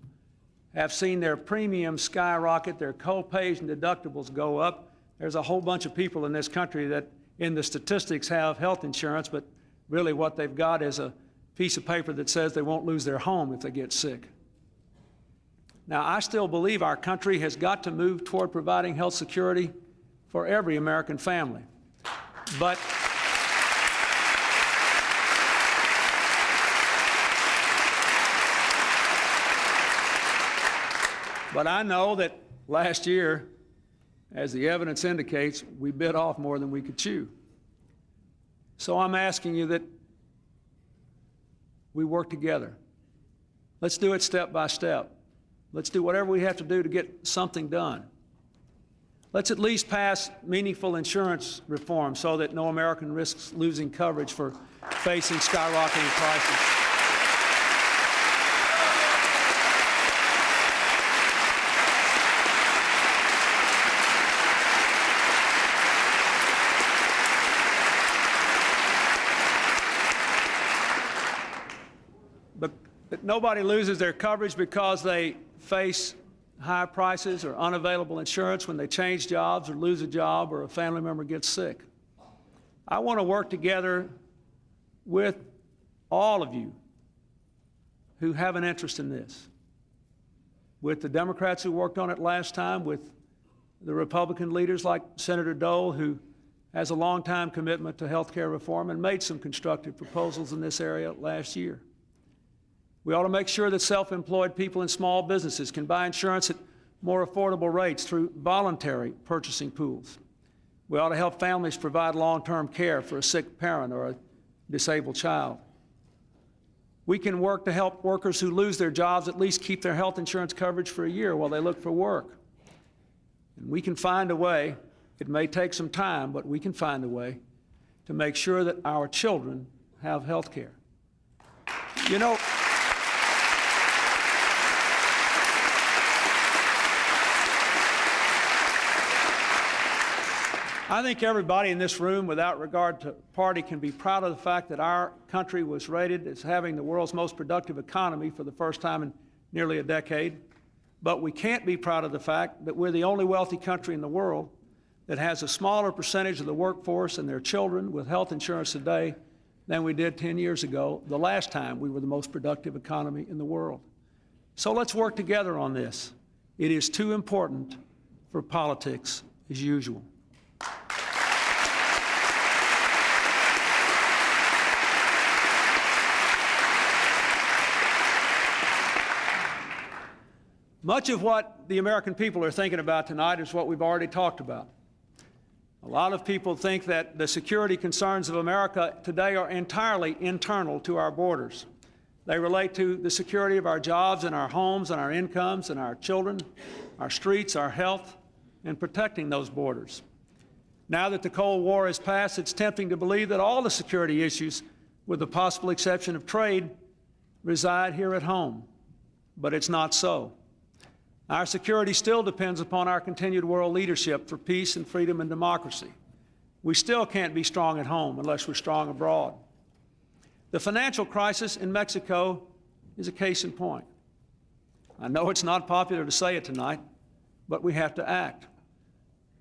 have seen their premiums skyrocket, their co-pays and deductibles go up. There's a whole bunch of people in this country that in the statistics have health insurance, but really what they've got is a piece of paper that says they won't lose their home if they get sick. Now, I still believe our country has got to move toward providing health security for every American family. But I know that last year, as the evidence indicates, we bit off more than we could chew. So I'm asking you that we work together. Let's do it step by step. Let's do whatever we have to do to get something done. Let's at least pass meaningful insurance reform so that no American risks losing coverage for facing skyrocketing prices. But nobody loses their coverage because they face high prices or unavailable insurance when they change jobs or lose a job or a family member gets sick. I want to work together with all of you who have an interest in this, with the Democrats who worked on it last time, with the Republican leaders like Senator Dole, who has a long-time commitment to health care reform and made some constructive proposals in this area last year. We ought to make sure that self-employed people and small businesses can buy insurance at more affordable rates through voluntary purchasing pools. We ought to help families provide long-term care for a sick parent or a disabled child. We can work to help workers who lose their jobs at least keep their health insurance coverage for a year while they look for work. And we can find a way, it may take some time, but we can find a way to make sure that our children have health care. You know, I think everybody in this room, without regard to party, can be proud of the fact that our country was rated as having the world's most productive economy for the first time in nearly a decade. But we can't be proud of the fact that we're the only wealthy country in the world that has a smaller percentage of the workforce and their children with health insurance today than we did 10 years ago, the last time we were the most productive economy in the world. So let's work together on this. It is too important for politics as usual. Much of what the American people are thinking about tonight is what we've already talked about. A lot of people think that the security concerns of America today are entirely internal to our borders. They relate to the security of our jobs and our homes and our incomes and our children, our streets, our health, and protecting those borders. Now that the Cold War has passed, it's tempting to believe that all the security issues, with the possible exception of trade, reside here at home. But it's not so. Our security still depends upon our continued world leadership for peace and freedom and democracy. We still can't be strong at home unless we're strong abroad. The financial crisis in Mexico is a case in point. I know it's not popular to say it tonight, but we have to act.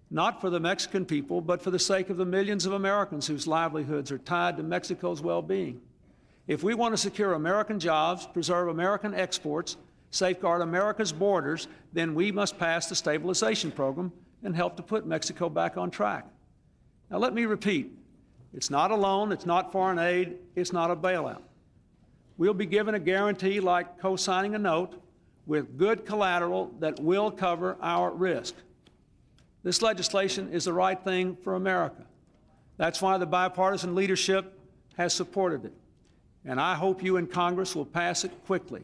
Not for the Mexican people, but for the sake of the millions of Americans whose livelihoods are tied to Mexico's well-being. If we want to secure American jobs, preserve American exports, safeguard America's borders, then we must pass the stabilization program and help to put Mexico back on track. Now let me repeat, it's not a loan, it's not foreign aid, it's not a bailout. We'll be given a guarantee like co-signing a note with good collateral that will cover our risk. This legislation is the right thing for America. That's why the bipartisan leadership has supported it. And I hope you in Congress will pass it quickly.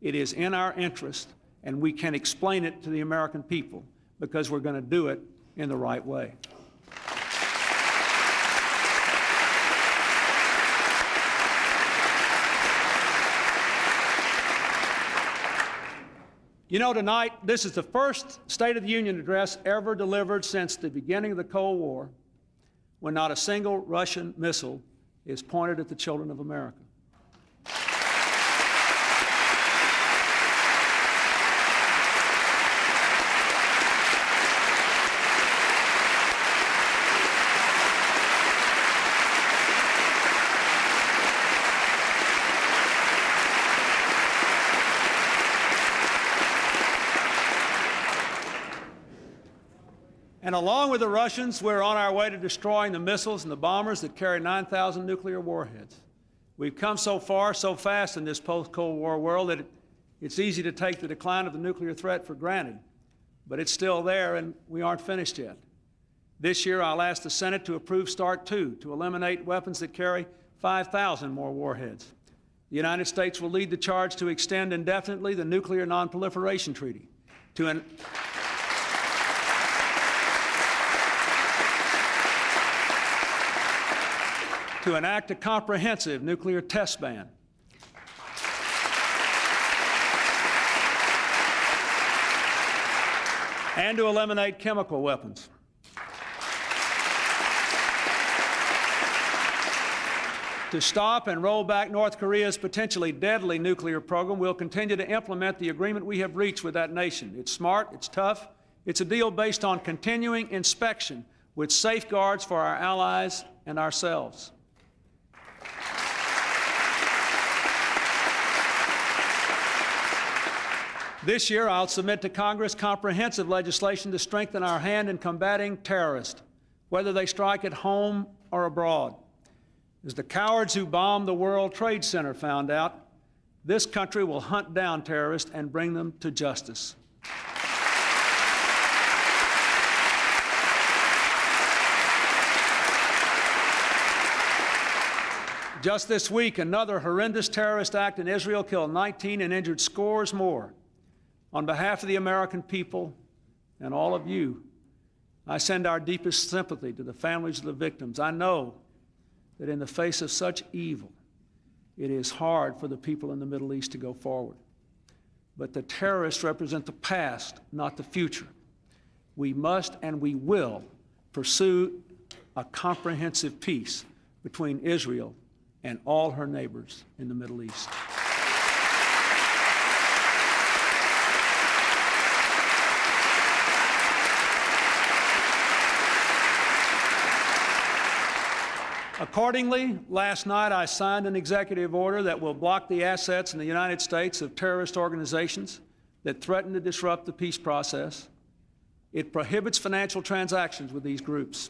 It is in our interest, and we can explain it to the American people because we're going to do it in the right way. You know, tonight, this is the first State of the Union address ever delivered since the beginning of the Cold War when not a single Russian missile is pointed at the children of America. And along with the Russians, we're on our way to destroying the missiles and the bombers that carry 9,000 nuclear warheads. We've come so far, so fast in this post-Cold War world that it's easy to take the decline of the nuclear threat for granted. But it's still there, and we aren't finished yet. This year, I'll ask the Senate to approve START II to eliminate weapons that carry 5,000 more warheads. The United States will lead the charge to extend indefinitely the Nuclear Non-Proliferation Treaty to enact a comprehensive nuclear test ban. And to eliminate chemical weapons. To stop and roll back North Korea's potentially deadly nuclear program, we'll continue to implement the agreement we have reached with that nation. It's smart, it's tough, it's a deal based on continuing inspection with safeguards for our allies and ourselves. This year, I'll submit to Congress comprehensive legislation to strengthen our hand in combating terrorists, whether they strike at home or abroad. As the cowards who bombed the World Trade Center found out, this country will hunt down terrorists and bring them to justice. Just this week, another horrendous terrorist act in Israel killed 19 and injured scores more. On behalf of the American people and all of you, I send our deepest sympathy to the families of the victims. I know that in the face of such evil, it is hard for the people in the Middle East to go forward. But the terrorists represent the past, not the future. We must and we will pursue a comprehensive peace between Israel and all her neighbors in the Middle East. Accordingly, last night I signed an executive order that will block the assets in the United States of terrorist organizations that threaten to disrupt the peace process. It prohibits financial transactions with these groups.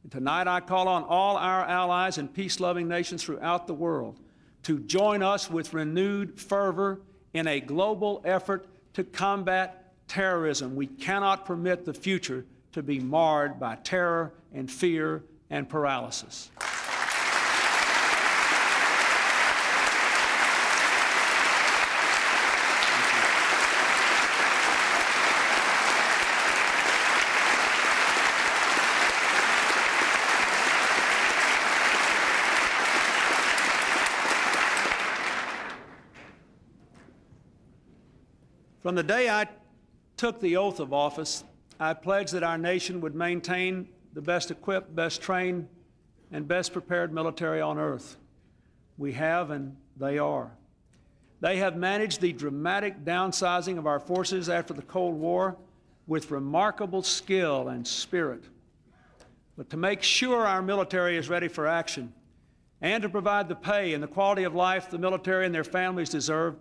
And tonight I call on all our allies and peace-loving nations throughout the world to join us with renewed fervor in a global effort to combat terrorism. We cannot permit the future to be marred by terror and fear and paralysis. From the day I took the oath of office, I pledged that our nation would maintain the best equipped, best trained, and best prepared military on earth. We have, and they are. They have managed the dramatic downsizing of our forces after the Cold War with remarkable skill and spirit. But to make sure our military is ready for action and to provide the pay and the quality of life the military and their families deserve,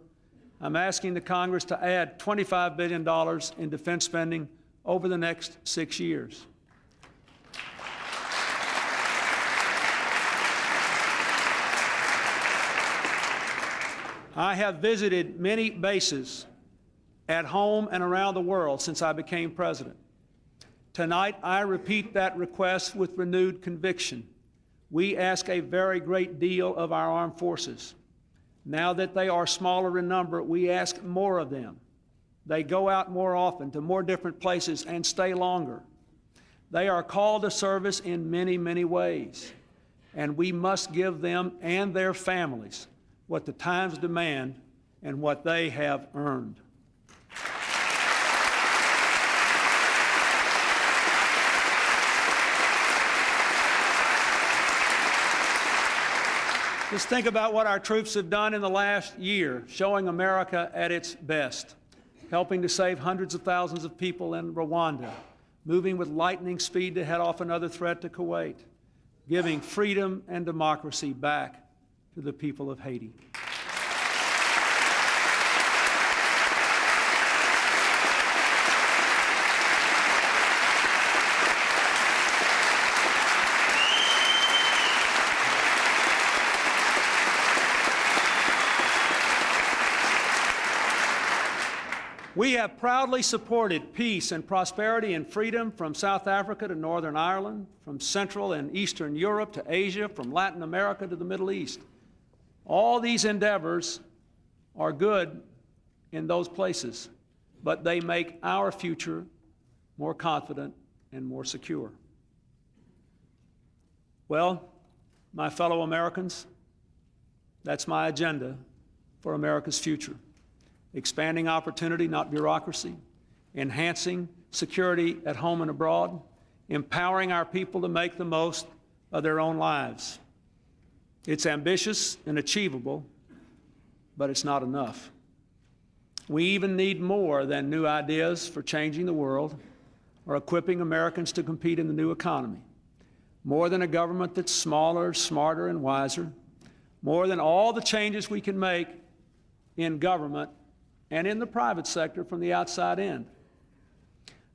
I'm asking the Congress to add $25 billion in defense spending over the next 6 years. I have visited many bases at home and around the world since I became president. Tonight, I repeat that request with renewed conviction. We ask a very great deal of our armed forces. Now that they are smaller in number, we ask more of them. They go out more often to more different places and stay longer. They are called to service in many, many ways, and we must give them and their families what the times demand and what they have earned. Just think about what our troops have done in the last year, showing America at its best, helping to save hundreds of thousands of people in Rwanda, moving with lightning speed to head off another threat to Kuwait, giving freedom and democracy back to the people of Haiti. We have proudly supported peace and prosperity and freedom from South Africa to Northern Ireland, from Central and Eastern Europe to Asia, from Latin America to the Middle East. All these endeavors are good in those places, but they make our future more confident and more secure. Well, my fellow Americans, that's my agenda for America's future. Expanding opportunity, not bureaucracy, enhancing security at home and abroad, empowering our people to make the most of their own lives. It's ambitious and achievable, but it's not enough. We even need more than new ideas for changing the world or equipping Americans to compete in the new economy. More than a government that's smaller, smarter, and wiser. More than all the changes we can make in government and in the private sector from the outside in.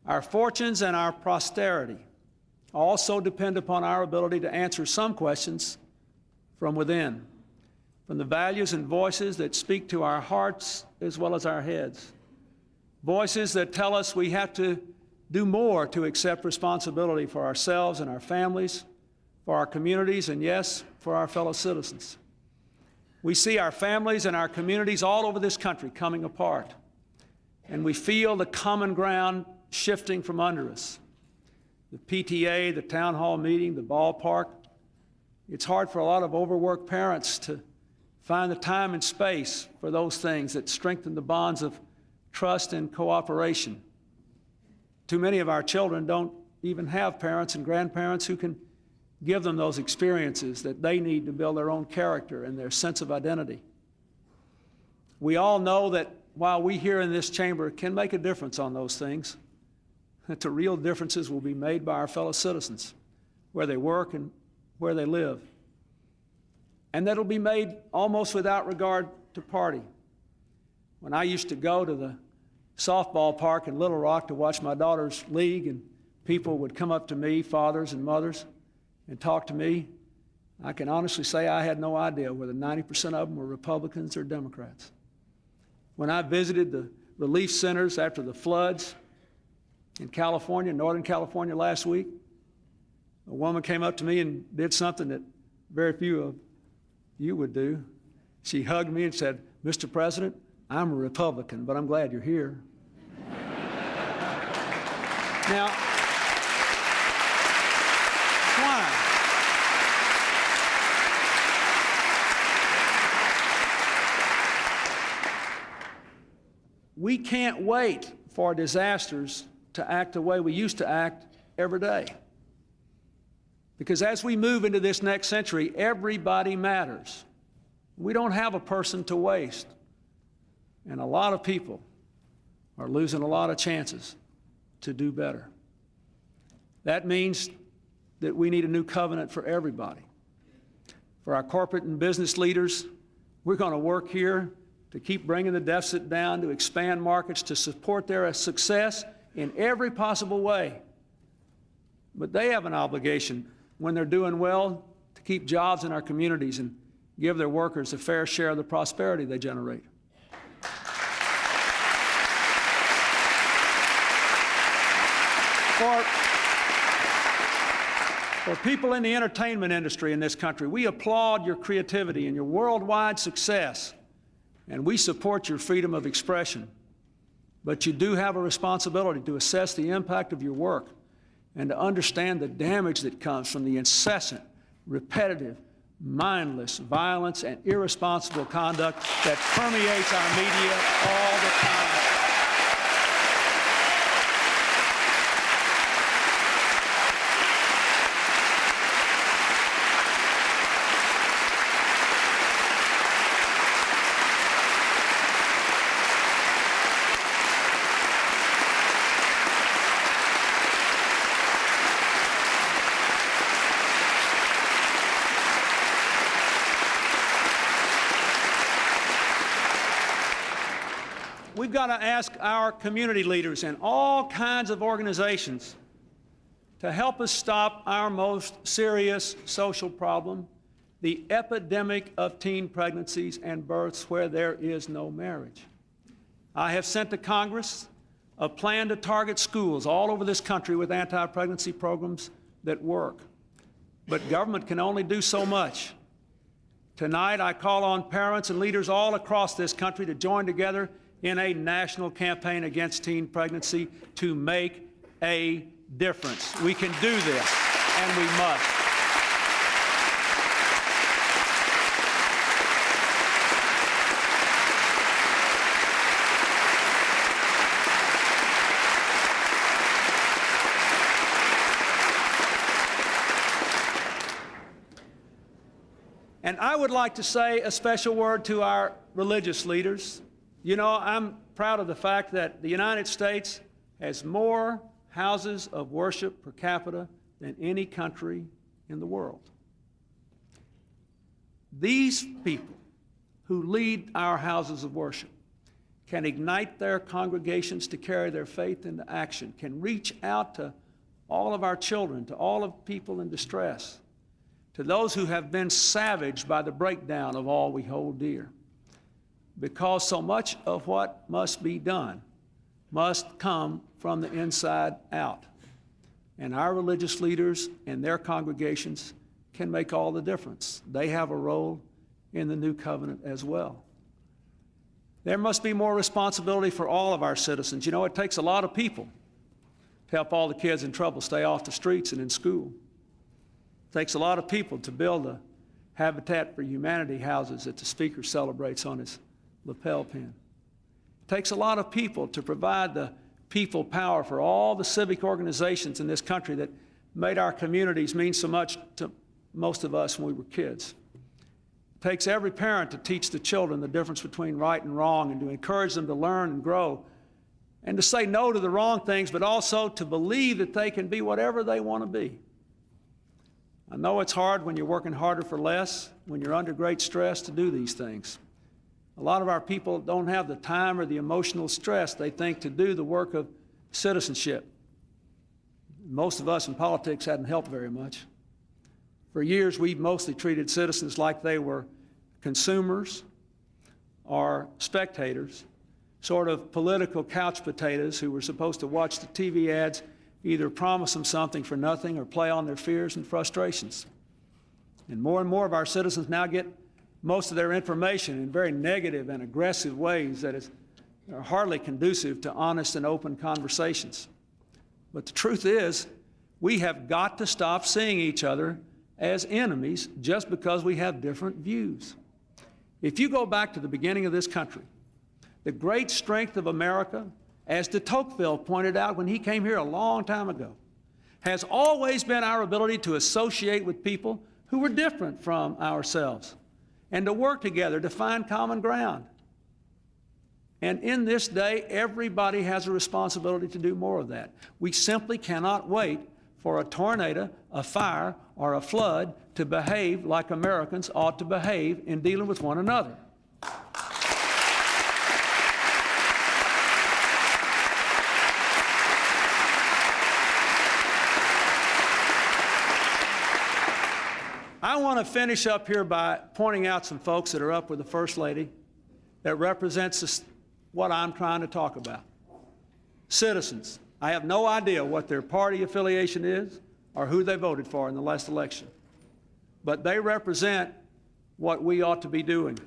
Our fortunes and our posterity also depend upon our ability to answer some questions from within, from the values and voices that speak to our hearts as well as our heads. Voices that tell us we have to do more to accept responsibility for ourselves and our families, for our communities, and yes, for our fellow citizens. We see our families and our communities all over this country coming apart, and we feel the common ground shifting from under us. The PTA, the town hall meeting, the ballpark. It's hard for a lot of overworked parents to find the time and space for those things that strengthen the bonds of trust and cooperation. Too many of our children don't even have parents and grandparents who can give them those experiences that they need to build their own character and their sense of identity. We all know that while we here in this chamber can make a difference on those things, that the real differences will be made by our fellow citizens, where they work and where they live. And that'll be made almost without regard to party. When I used to go to the softball park in Little Rock to watch my daughter's league, and people would come up to me, fathers and mothers, and talk to me, I can honestly say I had no idea whether 90% of them were Republicans or Democrats. When I visited the relief centers after the floods in California, Northern California last week, a woman came up to me and did something that very few of you would do. She hugged me and said, "Mr. President, I'm a Republican, but I'm glad you're here." Now, why? We can't wait for disasters to act the way we used to act every day. Because as we move into this next century, everybody matters. We don't have a person to waste. And a lot of people are losing a lot of chances to do better. That means that we need a new covenant for everybody. For our corporate and business leaders, we're going to work here to keep bringing the deficit down, to expand markets, to support their success in every possible way. But they have an obligation, when they're doing well, to keep jobs in our communities and give their workers a fair share of the prosperity they generate. For people in the entertainment industry in this country, we applaud your creativity and your worldwide success, and we support your freedom of expression. But you do have a responsibility to assess the impact of your work and to understand the damage that comes from the incessant, repetitive, mindless violence and irresponsible conduct that permeates our media all the time. We've got to ask our community leaders and all kinds of organizations to help us stop our most serious social problem, the epidemic of teen pregnancies and births where there is no marriage. I have sent to Congress a plan to target schools all over this country with anti-pregnancy programs that work. But government can only do so much. Tonight, I call on parents and leaders all across this country to join together in a national campaign against teen pregnancy to make a difference. We can do this, and we must. And I would like to say a special word to our religious leaders. You know, I'm proud of the fact that the United States has more houses of worship per capita than any country in the world. These people who lead our houses of worship can ignite their congregations to carry their faith into action, can reach out to all of our children, to all of people in distress, to those who have been savaged by the breakdown of all we hold dear. Because so much of what must be done must come from the inside out. And our religious leaders and their congregations can make all the difference. They have a role in the new covenant as well. There must be more responsibility for all of our citizens. You know, it takes a lot of people to help all the kids in trouble stay off the streets and in school. It takes a lot of people to build the Habitat for Humanity houses that the speaker celebrates on his lapel pin. It takes a lot of people to provide the people power for all the civic organizations in this country that made our communities mean so much to most of us when we were kids. It takes every parent to teach the children the difference between right and wrong and to encourage them to learn and grow and to say no to the wrong things, but also to believe that they can be whatever they want to be. I know it's hard when you're working harder for less, when you're under great stress to do these things. A lot of our people don't have the time or the emotional stress, they think, to do the work of citizenship. Most of us in politics hadn't helped very much. For years, we've mostly treated citizens like they were consumers or spectators, sort of political couch potatoes who were supposed to watch the TV ads, either promise them something for nothing or play on their fears and frustrations. And more of our citizens now get most of their information in very negative and aggressive ways that are hardly conducive to honest and open conversations. But the truth is, we have got to stop seeing each other as enemies just because we have different views. If you go back to the beginning of this country, the great strength of America, as de Tocqueville pointed out when he came here a long time ago, has always been our ability to associate with people who were different from ourselves and to work together to find common ground. And in this day, everybody has a responsibility to do more of that. We simply cannot wait for a tornado, a fire, or a flood to behave like Americans ought to behave in dealing with one another. I want to finish up here by pointing out some folks that are up with the First Lady that represents what I'm trying to talk about. Citizens. I have no idea what their party affiliation is or who they voted for in the last election, but they represent what we ought to be doing.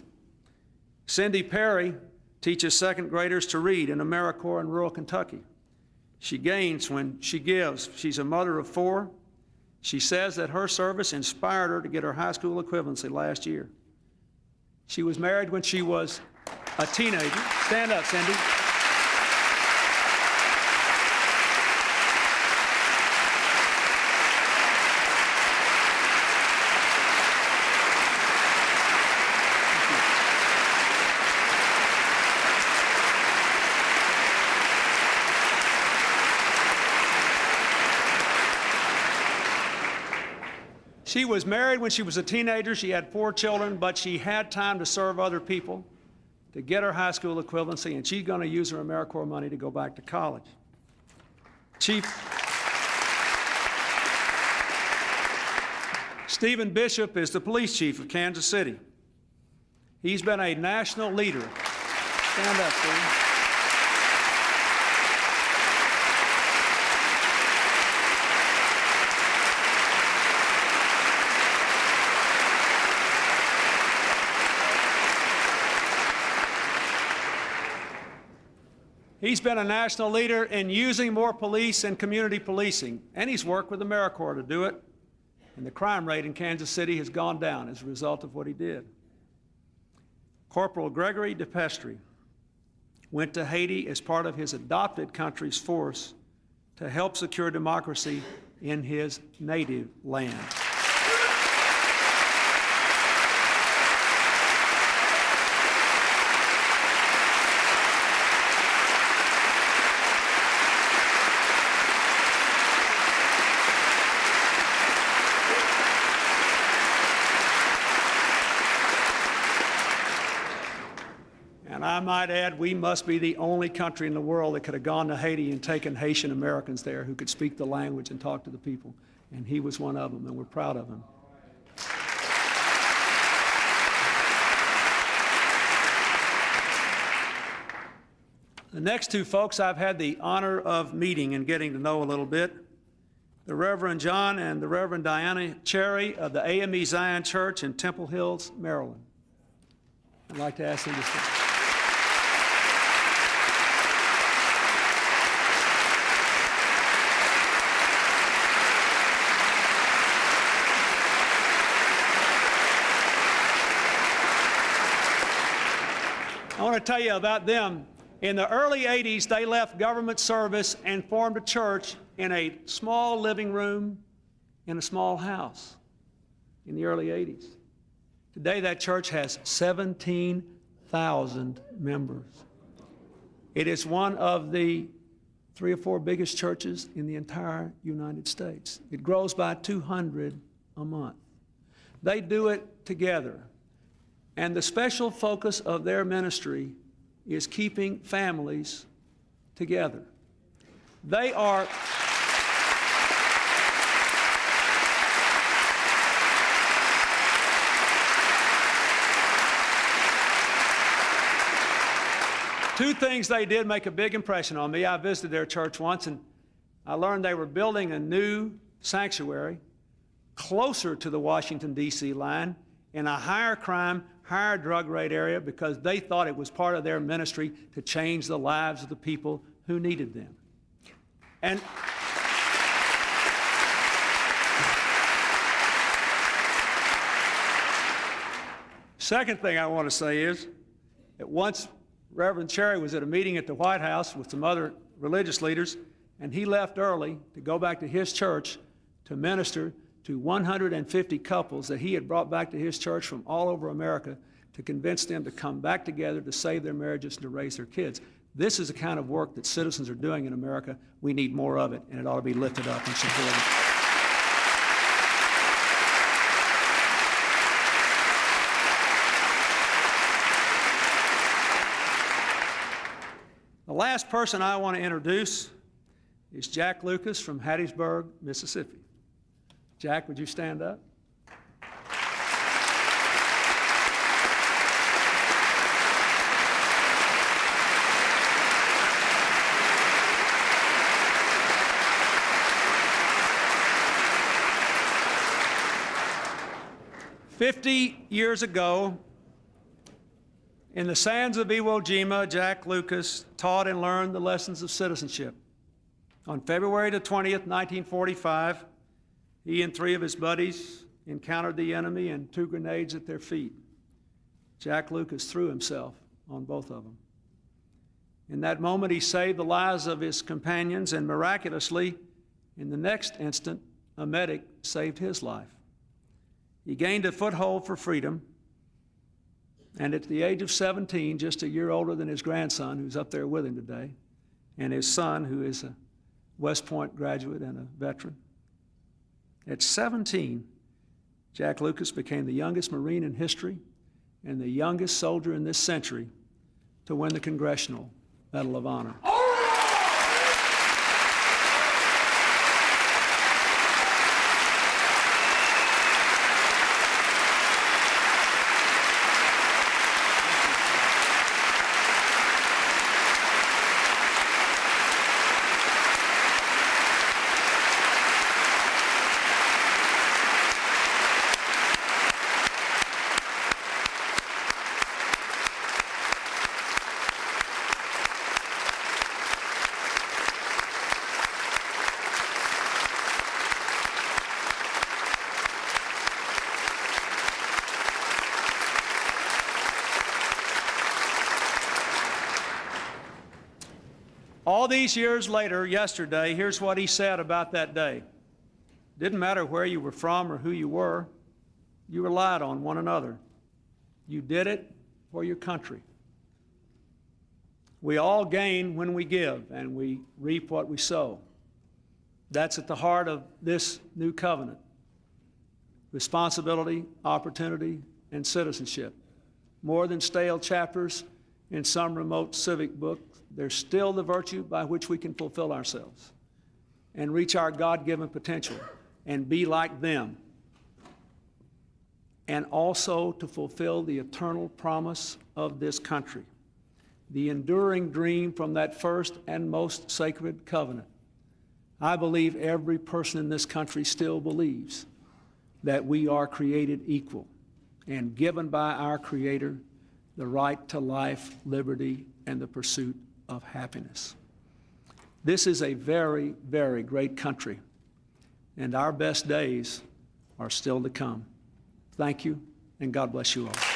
Cindy Perry teaches second graders to read in AmeriCorps in rural Kentucky. She gains when she gives. She's a mother of 4. She says that her service inspired her to get her high school equivalency last year. She was married when she was a teenager. Stand up, Cindy. She was married when she was a teenager. She had 4 children, but she had time to serve other people, to get her high school equivalency, and she's going to use her AmeriCorps money to go back to college. Chief Stephen Bishop is the police chief of Kansas City. He's been a national leader. Stand up, Stephen. He's been a national leader in using more police and community policing, and he's worked with AmeriCorps to do it. And the crime rate in Kansas City has gone down as a result of what he did. Corporal Gregory DePestri went to Haiti as part of his adopted country's force to help secure democracy in his native land. I might add, we must be the only country in the world that could have gone to Haiti and taken Haitian Americans there who could speak the language and talk to the people. And he was one of them, and we're proud of him. The next two folks I've had the honor of meeting and getting to know a little bit. The Reverend John and the Reverend Diana Cherry of the AME Zion Church in Temple Hills, Maryland. I'd like to ask them to stand. I want to tell you about them. In the early 80s, they left government service and formed a church in a small living room in a small house in the early 80s. Today, that church has 17,000 members. It is one of the 3 or 4 biggest churches in the entire United States. It grows by 200 a month. They do it together. And the special focus of their ministry is keeping families together. They are two things they did make a big impression on me. I visited their church once, and I learned they were building a new sanctuary closer to the Washington, D.C. line in a higher crime, higher drug rate area because they thought it was part of their ministry to change the lives of the people who needed them. And second thing I want to say is that once Reverend Cherry was at a meeting at the White House with some other religious leaders, and he left early to go back to his church to minister to 150 couples that he had brought back to his church from all over America to convince them to come back together to save their marriages and to raise their kids. This is the kind of work that citizens are doing in America. We need more of it, and it ought to be lifted up and supported. The last person I want to introduce is Jack Lucas from Hattiesburg, Mississippi. Jack, would you stand up? "50 years ago, in the sands of Iwo Jima, Jack Lucas taught and learned the lessons of citizenship. On February the 20th, 1945, he and 3 of his buddies encountered the enemy and 2 grenades at their feet. Jack Lucas threw himself on both of them. In that moment, he saved the lives of his companions, and miraculously, in the next instant, a medic saved his life. He gained a foothold for freedom, and at the age of 17, just a year older than his grandson, who's up there with him today, and his son, who is a West Point graduate and a veteran, at 17, Jack Lucas became the youngest Marine in history and the youngest soldier in this century to win the Congressional Medal of Honor. All these years later, yesterday, here's what he said about that day. Didn't matter where you were from or who you relied on one another. You did it for your country. We all gain when we give, and we reap what we sow. That's at the heart of this new covenant. Responsibility, opportunity, and citizenship. More than stale chapters in some remote civic book, there's still the virtue by which we can fulfill ourselves and reach our God-given potential and be like them, and also to fulfill the eternal promise of this country, the enduring dream from that first and most sacred covenant. I believe every person in this country still believes that we are created equal and given by our Creator the right to life, liberty, and the pursuit of happiness. This is a very, very great country, and our best days are still to come. Thank you, and God bless you all.